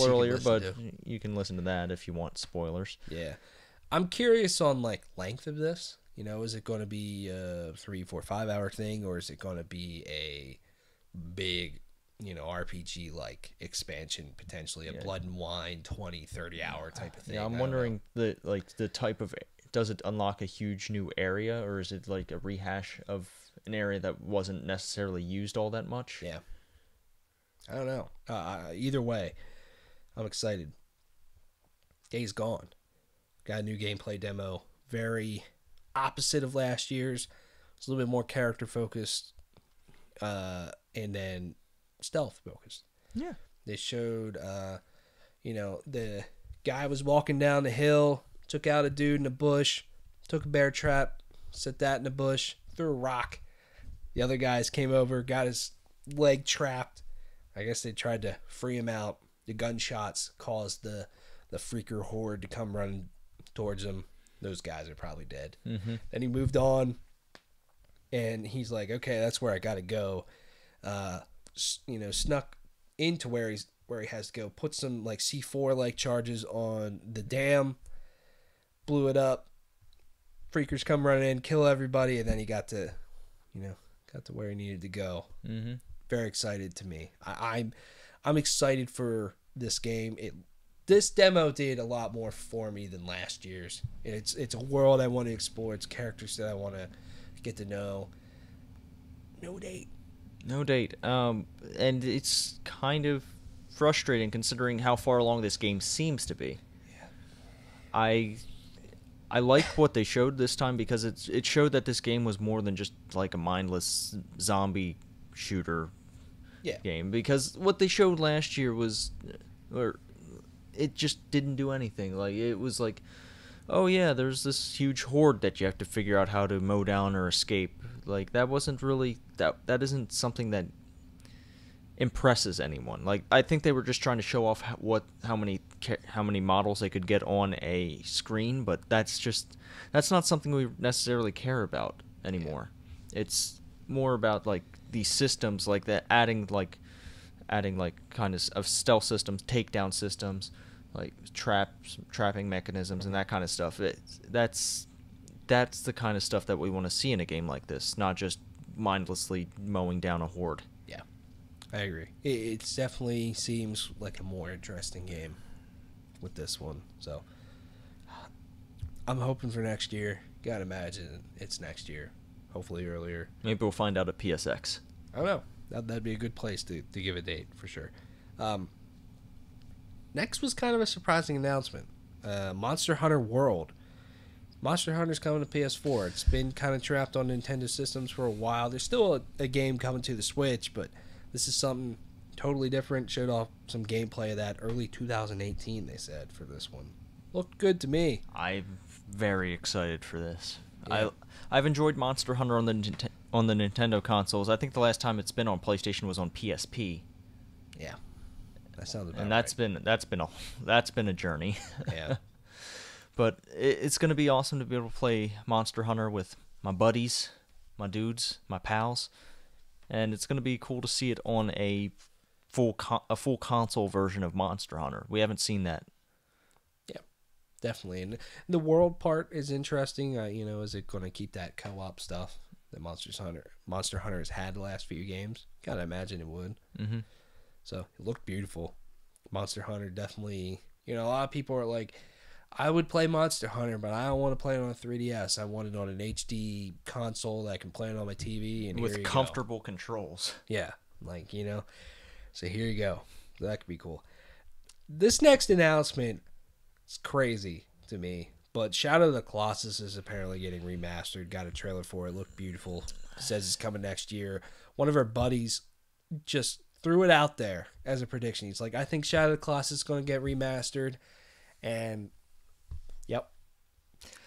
earlier, but you can listen to that if you want spoilers. Yeah. I'm curious on like length of this. You know, is it going to be a 3, 4, 5 hour thing, or is it going to be a big, RPG like expansion, potentially a Blood and Wine 20, 30 hour type of thing? Yeah, I'm wondering the type of, does it unlock a huge new area, or is it like a rehash of an area that wasn't necessarily used all that much? Yeah. I don't know. Either way, I'm excited. Days Gone. Got a new gameplay demo. Very opposite of last year's. It's a little bit more character focused, and then stealth focused. Yeah. They showed, the guy was walking down the hill, took out a dude in a bush, took a bear trap, set that in the bush, threw a rock. The other guys came over, got his leg trapped. I guess they tried to free him out. The gunshots caused the freaker horde to come running towards him. Those guys are probably dead. Mm-hmm. Then he moved on, and he's like, okay, that's where I got to go. Snuck into where he has to go. Put some like C4 like charges on the dam. Blew it up. Freakers come running in, kill everybody, and then he got to where he needed to go. Mm-hmm. Very excited to me. I'm excited for this game. This demo did a lot more for me than last year's. It's a world I want to explore. It's characters that I want to get to know. No date. And it's kind of frustrating considering how far along this game seems to be. Yeah. I like what they showed this time because it showed that this game was more than just like a mindless zombie shooter game. Because what they showed last year was, it just didn't do anything. Like, it was like, oh yeah, there's this huge horde that you have to figure out how to mow down or escape. Like, that wasn't really that isn't something that impresses anyone. Like, I think they were just trying to show off how many models they could get on a screen, but that's not something we necessarily care about anymore. Yeah. It's more about like these systems, like that, adding kind of stealth systems, takedown systems, like trapping mechanisms, and that kind of stuff. That's the kind of stuff that we want to see in a game like this, not just mindlessly mowing down a horde. Yeah, I agree. It definitely seems like a more interesting game with this one. So I'm hoping for next year. Gotta imagine it's next year. Hopefully earlier. Maybe we'll find out at PSX. I don't know. That'd be a good place to give a date for sure. Next was kind of a surprising announcement. Monster Hunter World. Monster Hunter's coming to PS4. It's been kind of trapped on Nintendo systems for a while. There's still a game coming to the Switch, but this is something totally different. Showed off some gameplay of that early 2018, they said, for this one. Looked good to me. I'm very excited for this. Yeah. I've enjoyed Monster Hunter on the Nintendo consoles. I think the last time it's been on PlayStation was on PSP. Yeah. That sounds about And right. that's been a journey. Yeah. But it's going to be awesome to be able to play Monster Hunter with my buddies, my dudes, my pals, and it's going to be cool to see it on a full console version of Monster Hunter. We haven't seen that. Yeah, definitely. And the world part is interesting. Is it going to keep that co-op stuff that Monster Hunter has had the last few games? Gotta imagine it would. Mm-hmm. So it looked beautiful. Monster Hunter definitely. A lot of people are like, I would play Monster Hunter, but I don't want to play it on a 3DS. I want it on an HD console that I can play it on my TV. And with comfortable controls. Yeah, So here you go. That could be cool. This next announcement is crazy to me, but Shadow of the Colossus is apparently getting remastered. Got a trailer for it. Looked beautiful. Says it's coming next year. One of our buddies just threw it out there as a prediction. He's like, I think Shadow of the Colossus is going to get remastered. And yep,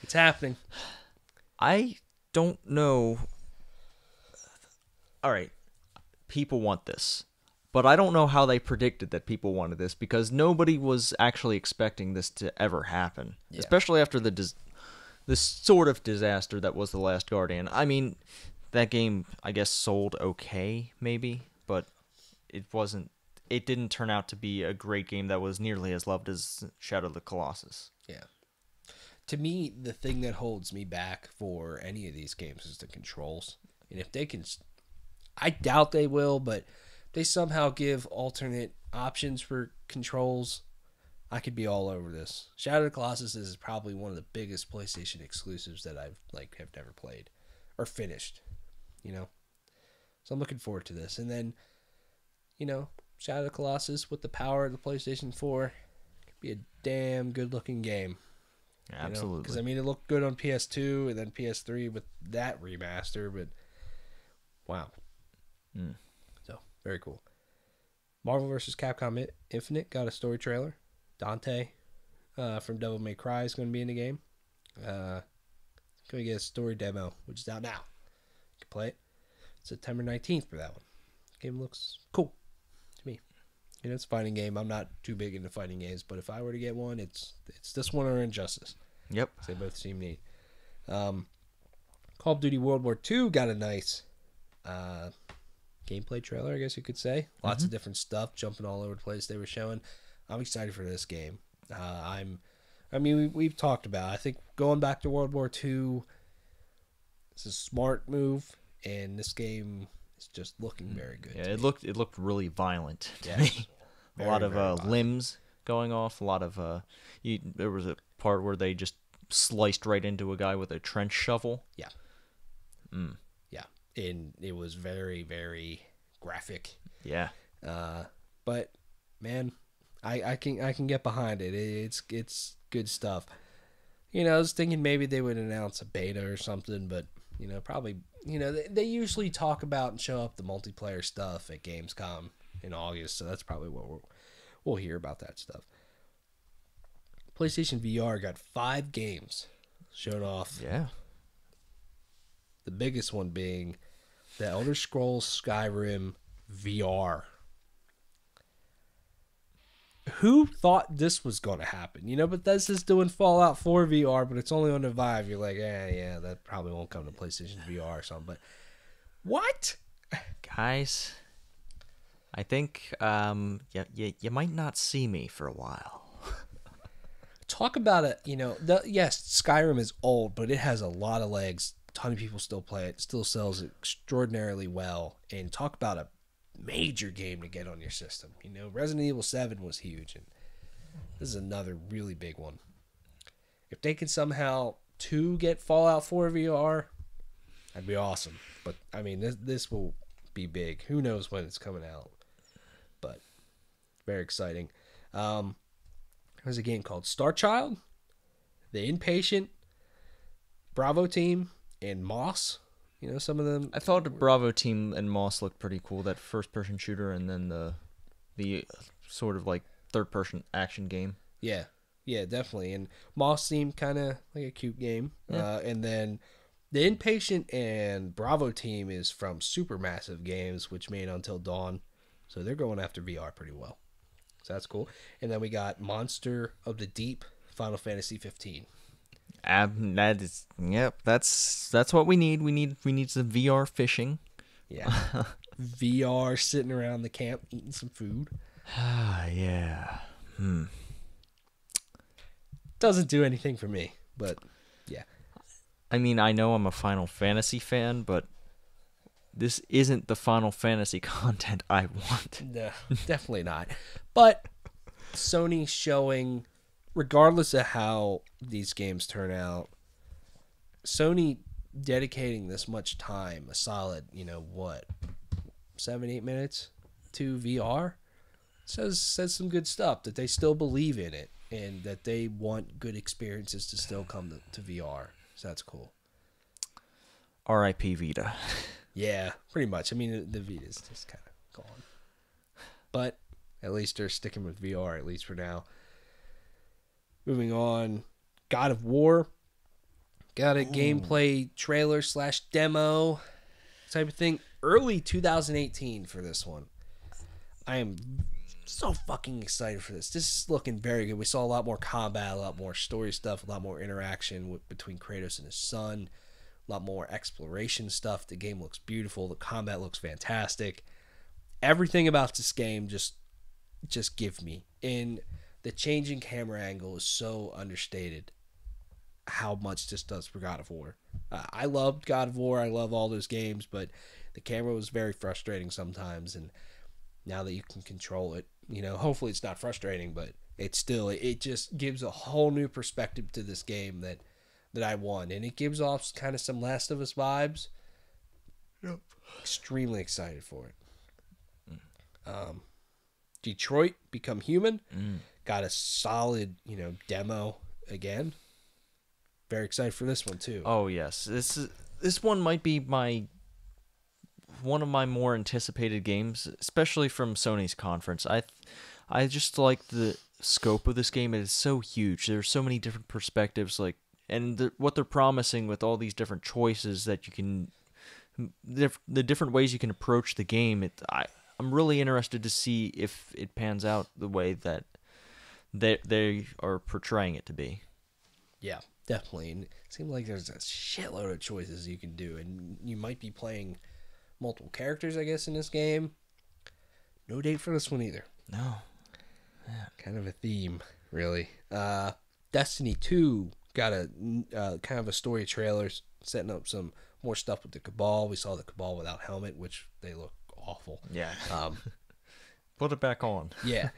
it's happening. I don't know. All right, people want this, but I don't know how they predicted that people wanted this, because nobody was actually expecting this to ever happen, especially after this sort of disaster that was The Last Guardian. I mean, that game, I guess, sold okay, maybe, but it didn't turn out to be a great game that was nearly as loved as Shadow of the Colossus. Yeah. To me, the thing that holds me back for any of these games is the controls. And if they can, I doubt they will, but they somehow give alternate options for controls, I could be all over this. Shadow of the Colossus is probably one of the biggest PlayStation exclusives that I've have never played or finished, So I'm looking forward to this. And then, Shadow of the Colossus with the power of the PlayStation 4 could be a damn good looking game. Absolutely. Because, it looked good on PS2 and then PS3 with that remaster, but wow. So, very cool. Marvel vs. Capcom Infinite got a story trailer. Dante from Devil May Cry is going to be in the game. Going to get a story demo, which is out now. You can play it. September 19th for that one. Game looks cool to me. It's a fighting game. I'm not too big into fighting games, but if I were to get one, it's this one or Injustice. Yep. They both seem neat. Call of Duty World War II got a nice gameplay trailer, I guess you could say. Lots of different stuff jumping all over the place they were showing. I'm excited for this game. We've talked about it. I think going back to World War II is a smart move, and this game is just looking very good. Yeah, it looked really violent to me. A lot of limbs going off. A lot of there was a part where they just sliced right into a guy with a trench shovel. Yeah. Yeah, and it was very, very graphic. Yeah. But man, I can get behind it. It's good stuff. I was thinking maybe they would announce a beta or something, but probably they usually talk about and show up the multiplayer stuff at Gamescom in August, so that's probably what we'll hear about that stuff. PlayStation VR got 5 games shown off. Yeah. The biggest one being the Elder Scrolls Skyrim VR. Who thought this was going to happen? Bethesda's doing Fallout 4 VR, but it's only on the Vive. You're like, yeah, that probably won't come to PlayStation VR or something. But what? Guys, I think you might not see me for a while. Talk about it. Yes, Skyrim is old, but it has a lot of legs. A ton of people still play it. Still sells extraordinarily well. And talk about a major game to get on your system. Resident Evil 7 was huge, and this is another really big one. If they could somehow get Fallout 4 VR, that'd be awesome. But this will be big. Who knows when it's coming out, but very exciting. There's a game called Star Child, The Inpatient, Bravo Team, and Moss. You know, some of them. I thought the Bravo Team and Moss looked pretty cool. That first-person shooter, and then the sort of like third-person action game. Yeah, definitely. And Moss seemed kind of like a cute game. Yeah. And then the Inpatient and Bravo Team is from Supermassive Games, which made Until Dawn. So they're going after VR pretty well. So that's cool. And then we got Monster of the Deep, Final Fantasy 15. That's what we need. We need some VR fishing. Yeah. VR sitting around the camp eating some food. Yeah. Doesn't do anything for me, but yeah. I mean, I know I'm a Final Fantasy fan, but this isn't the Final Fantasy content I want. No, definitely not. But Sony showing, regardless of how these games turn out, Sony dedicating this much time, a solid, 7-8 minutes to VR, says some good stuff, that they still believe in it and that they want good experiences to still come to VR. So that's cool. R.I.P. Vita. Yeah, pretty much. I mean, the Vita's just kind of gone. But at least they're sticking with VR, at least for now. Moving on, God of War. Got a gameplay trailer / demo type of thing. Early 2018 for this one. I am so fucking excited for this. This is looking very good. We saw a lot more combat, a lot more story stuff, a lot more interaction between Kratos and his son. A lot more exploration stuff. The game looks beautiful. The combat looks fantastic. Everything about this game just give me. And the changing camera angle is so understated how much this does for God of War. I loved God of War. I love all those games, but the camera was very frustrating sometimes. And now that you can control it, hopefully it's not frustrating, but it just gives a whole new perspective to this game that I won, and it gives off kind of some Last of Us vibes. Yep. Extremely excited for it. Detroit Become Human. Got a solid, demo again. Very excited for this one too. Oh yes, this one might be one of my more anticipated games, especially from Sony's conference. I just like the scope of this game. It is so huge. There's so many different perspectives, and what they're promising with all these different choices that you can, the different ways you can approach the game. I'm really interested to see if it pans out the way that they are portraying it to be. Yeah, definitely. And it seems like there's a shitload of choices you can do, and you might be playing multiple characters, I guess, in this game. No date for this one either. No. Yeah. Kind of a theme, really. Destiny 2 got a kind of a story trailer setting up some more stuff with the Cabal. We saw the Cabal without helmet, which they look awful. Yeah. Put it back on. Yeah.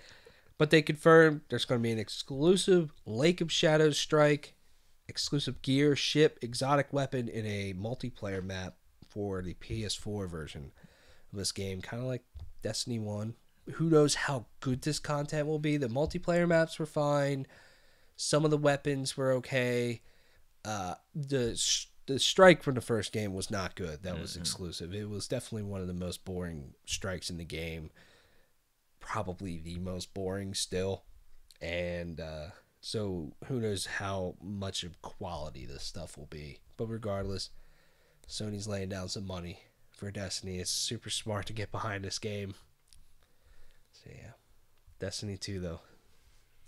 But they confirmed there's going to be an exclusive Lake of Shadows strike, exclusive gear, ship, exotic weapon in a multiplayer map for the PS4 version of this game. Kind of like Destiny 1. Who knows how good this content will be. The multiplayer maps were fine. Some of the weapons were okay. The strike from the first game was not good. That was exclusive. It was definitely one of the most boring strikes in the game. Probably the most boring still. And so who knows how much of quality this stuff will be. But regardless, Sony's laying down some money for Destiny. It's super smart to get behind this game. So yeah. Destiny 2 though.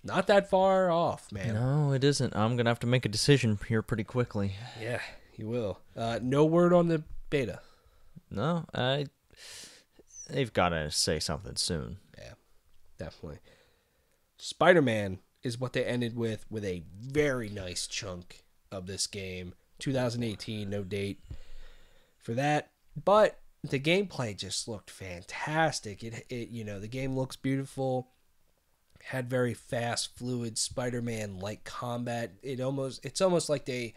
Not that far off, man. No, it isn't. I'm going to have to make a decision here pretty quickly. Yeah, you will. No word on the beta. No, they've got to say something soon. Yeah, definitely. Spider-Man is what they ended with a very nice chunk of this game. 2018, no date for that. But the gameplay just looked fantastic. It the game looks beautiful. Had very fast, fluid Spider-Man-like combat. It's almost like they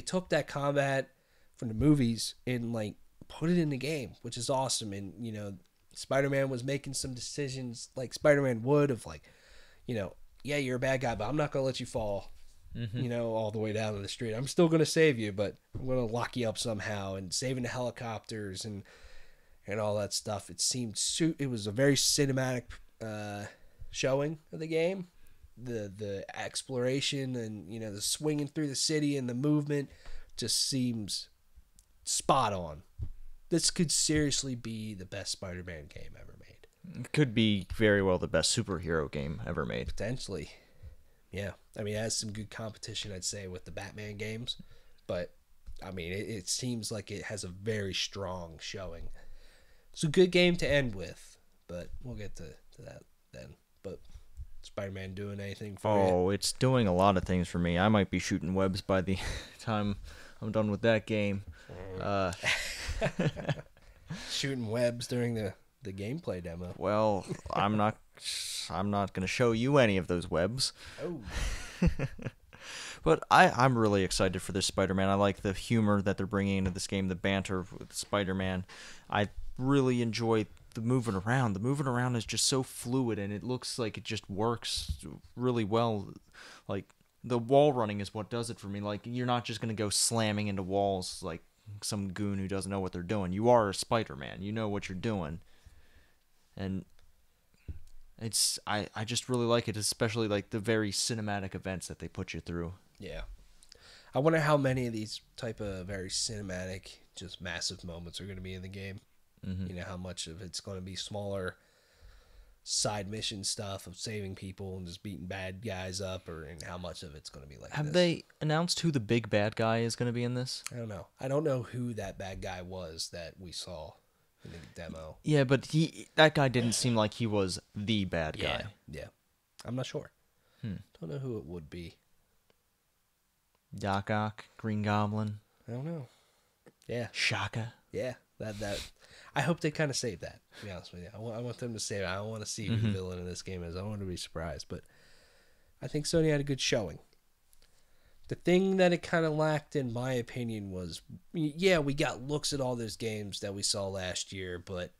took that combat from the movies and put it in the game, which is awesome. And, Spider-Man was making some decisions like Spider-Man would of like, yeah, you're a bad guy, but I'm not going to let you fall, all the way down to the street. I'm still going to save you, but I'm going to lock you up somehow, and saving the helicopters and all that stuff. It was a very cinematic showing of the game. The exploration and, the swinging through the city and the movement just seems spot on. This could seriously be the best Spider-Man game ever made. It could be very well the best superhero game ever made. Potentially. Yeah. I mean, it has some good competition, I'd say, with the Batman games. But, I mean, it seems like it has a very strong showing. It's a good game to end with, but we'll get to that then. But Spider-Man doing anything for you? Oh, it's doing a lot of things for me. I might be shooting webs by the time I'm done with that game. Shooting webs during the gameplay demo. Well, I'm not going to show you any of those webs. Oh. But I'm really excited for this Spider-Man. I like the humor that they're bringing into this game, the banter with Spider-Man. I really enjoy the moving around. The moving around is just so fluid, and it looks like it just works really well. Like, the wall running is what does it for me. Like, you're not just going to go slamming into walls like some goon who doesn't know what they're doing. You are a Spider-Man. You know what you're doing. And I just really like it, especially like the very cinematic events that they put you through. Yeah. I wonder how many of these type of very cinematic, just massive moments are going to be in the game. Mm-hmm. How much of it's going to be smaller side mission stuff of saving people and just beating bad guys up, and how much of it's going to be like Have they announced who the big bad guy is going to be in this? I don't know. I don't know who that bad guy was that we saw in the demo. Yeah, but that guy didn't seem like he was the bad guy. Yeah. I'm not sure. Don't know who it would be. Doc Ock, Green Goblin. I don't know. Yeah. Shaka. Yeah. That. I hope they kind of save that, to be honest with you. I want them to save it. I don't want to see who the villain in this game is. I want to be surprised. But I think Sony had a good showing. The thing that it kind of lacked, in my opinion, was, yeah, we got looks at all those games that we saw last year, but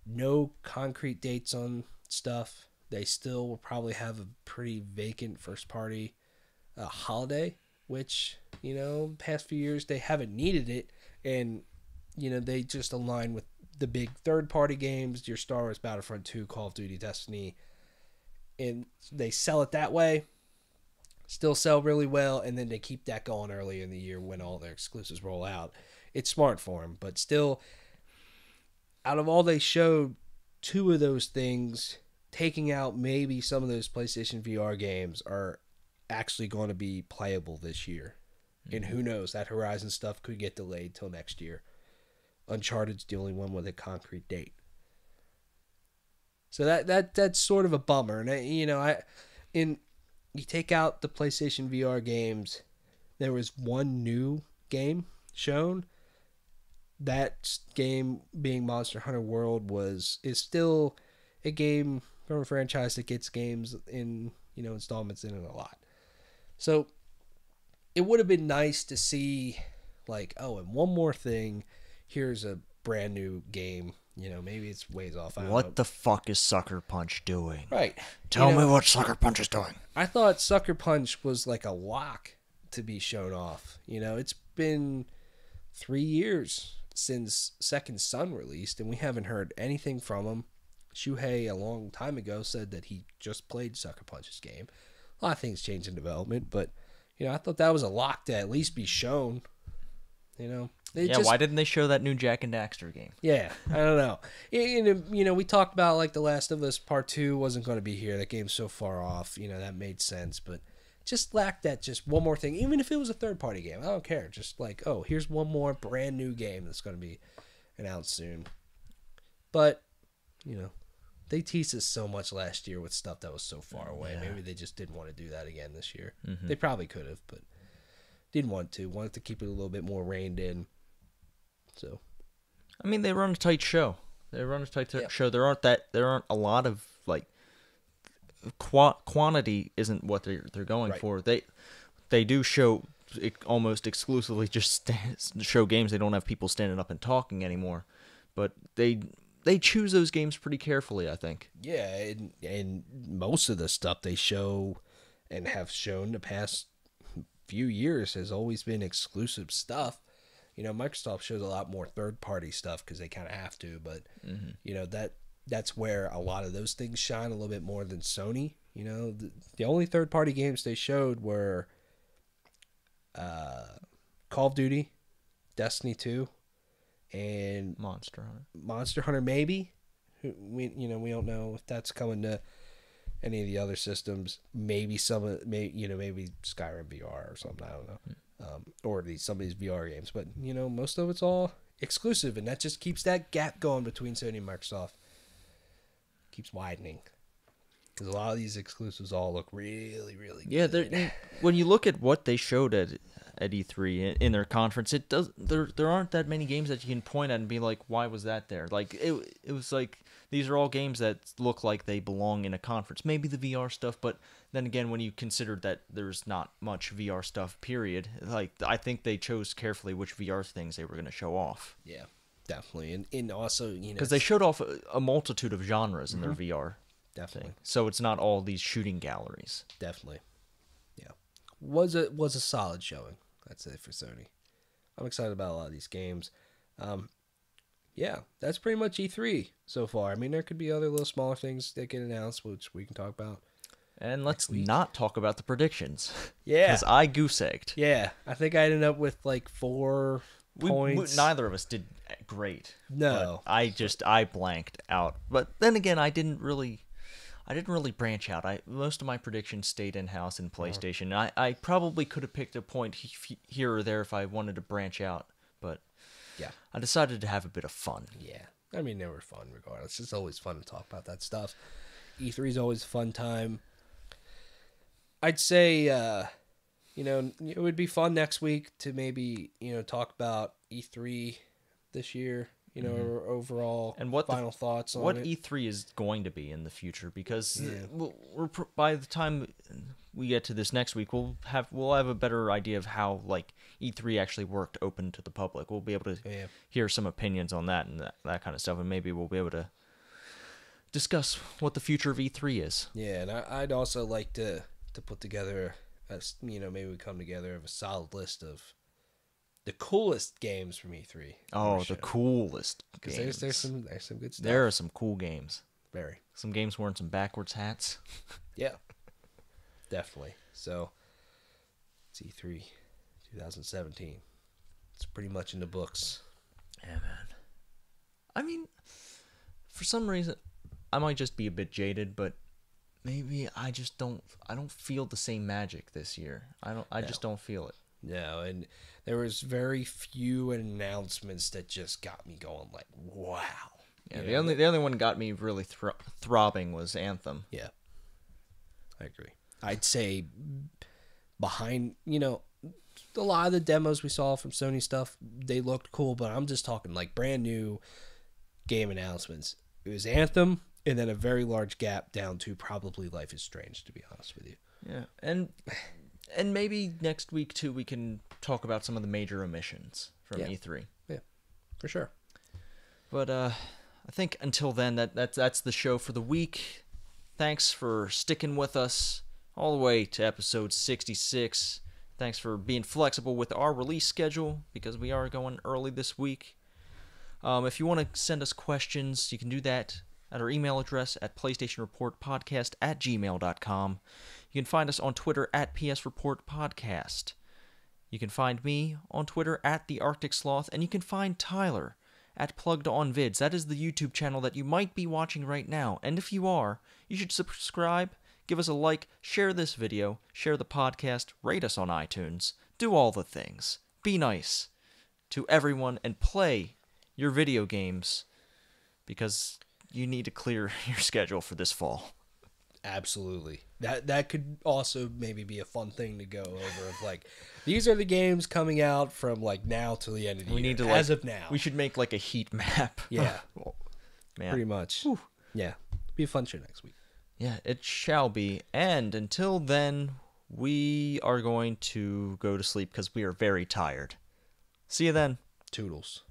no concrete dates on stuff. They still will probably have a pretty vacant first-party holiday, which, past few years, they haven't needed it. And, they just align with the big third-party games, your Star Wars Battlefront 2, Call of Duty, Destiny, and they sell it that way, still sell really well, and then they keep that going early in the year when all their exclusives roll out. It's smart for them, but still, out of all they showed, 2 of those things, taking out maybe some of those PlayStation VR games, are actually going to be playable this year. Mm-hmm. And who knows, that Horizon stuff could get delayed till next year. Uncharted's the only one with a concrete date. So that's sort of a bummer. And you take out the PlayStation VR games, there was one new game shown. That game, being Monster Hunter World, is still a game from a franchise that gets games in installments in it a lot. So it would have been nice to see, like, oh, and one more thing. Here's a brand new game. Maybe it's ways off. What the fuck is Sucker Punch doing? Right. Tell me what Sucker Punch is doing. I thought Sucker Punch was like a lock to be shown off. It's been 3 years since Second Son released, and we haven't heard anything from him. Shuhei, a long time ago, said that he just played Sucker Punch's game. A lot of things change in development, but, I thought that was a lock to at least be shown. Why didn't they show that new Jak and Daxter game? Yeah, I don't know. We talked about, like, The Last of Us Part 2 wasn't going to be here. That game's so far off. That made sense. But just lacked that just one more thing. Even if it was a third-party game, I don't care. Just like, oh, here's one more brand new game that's going to be announced soon. But, they teased us so much last year with stuff that was so far away. Yeah. Maybe they just didn't want to do that again this year. Mm-hmm. They probably could have, but didn't want to. Wanted to keep it a little bit more reined in. So, I mean, they run a tight show. Show. There aren't a lot of, like, quantity isn't what they're going for. They do show almost exclusively just show games. They don't have people standing up and talking anymore. But they choose those games pretty carefully, I think. Yeah, and most of the stuff they show and have shown the past few years has always been exclusive stuff. Microsoft shows a lot more third-party stuff because they kind of have to, but that's where a lot of those things shine a little bit more than Sony. The only third-party games they showed were Call of Duty, Destiny 2, and Monster Hunter maybe. We don't know if that's coming to any of the other systems. Maybe maybe Skyrim VR or something. I don't know. Or some of these VR games, but most of it's all exclusive, and that just keeps that gap going between Sony and Microsoft. Keeps widening. Because a lot of these exclusives all look really, really good. Yeah, when you look at what they showed at E3 in their conference, there aren't that many games that you can point at and be like, why was that there? Like it was like these are all games that look like they belong in a conference. Maybe the VR stuff, but then again, when you consider that there's not much VR stuff, period, like I think they chose carefully which VR things they were going to show off. Yeah, definitely, and also because they showed off a multitude of genres in their VR. Definitely. Thing. So it's not all these shooting galleries. Definitely. Yeah. Was a solid showing. That's it for Sony. I'm excited about a lot of these games. Yeah, that's pretty much E3 so far. I mean, there could be other little smaller things that get announced, which we can talk about. And let's not talk about the predictions. Yeah. Because I goose-egged. Yeah. I think I ended up with like 4 points. Neither of us did great. No. I blanked out. But then again, I didn't really branch out. Most of my predictions stayed in-house in PlayStation. I probably could have picked a point here or there if I wanted to branch out, but yeah, I decided to have a bit of fun. Yeah, I mean, they were fun regardless. It's always fun to talk about that stuff. E3 is always a fun time. I'd say, it would be fun next week to maybe, talk about E3 this year. Overall and what final thoughts on what it. E3 is going to be in the future, because by the time we get to this next week, we'll have a better idea of how like E3 actually worked open to the public. We'll be able to hear some opinions on that and that kind of stuff, and maybe we'll be able to discuss what the future of E3 is. Yeah, and I'd also like to put together, maybe we come together of a solid list of the coolest games from E3. Oh, the coolest games. Because there's some good stuff. There are some cool games. Very. Some games wearing some backwards hats. Yeah. Definitely. So, it's E3 2017. It's pretty much in the books. Yeah, man. I mean, for some reason, I might just be a bit jaded, but maybe I don't feel the same magic this year. I just don't feel it. No, and there was very few announcements that just got me going like, wow. Yeah, the only one got me really throbbing was Anthem. Yeah, I agree. I'd say behind, a lot of the demos we saw from Sony stuff, they looked cool, but I'm just talking like brand new game announcements. It was Anthem, and then a very large gap down to probably Life is Strange, to be honest with you. Yeah, and maybe next week, too, we can talk about some of the major omissions from E3. Yeah, for sure. But I think until then, that's the show for the week. Thanks for sticking with us all the way to episode 66. Thanks for being flexible with our release schedule, because we are going early this week. If you want to send us questions, you can do that at our email address at PlayStationReportPodcast@gmail.com. You can find us on Twitter at PSReportPodcast. You can find me on Twitter at The Arctic Sloth, and you can find Tyler at Plugged On Vids. That is the YouTube channel that you might be watching right now. And if you are, you should subscribe, give us a like, share this video, share the podcast, rate us on iTunes, do all the things. Be nice to everyone and play your video games, because you need to clear your schedule for this fall. Absolutely. That could also maybe be a fun thing to go over of like, these are the games coming out from like now till the end of the year. Need to, as of now. We should make like a heat map. Yeah. Well, man. Pretty much. Whew. Yeah. Be a fun show next week. Yeah, it shall be. And until then, we are going to go to sleep because we are very tired. See you then. Toodles.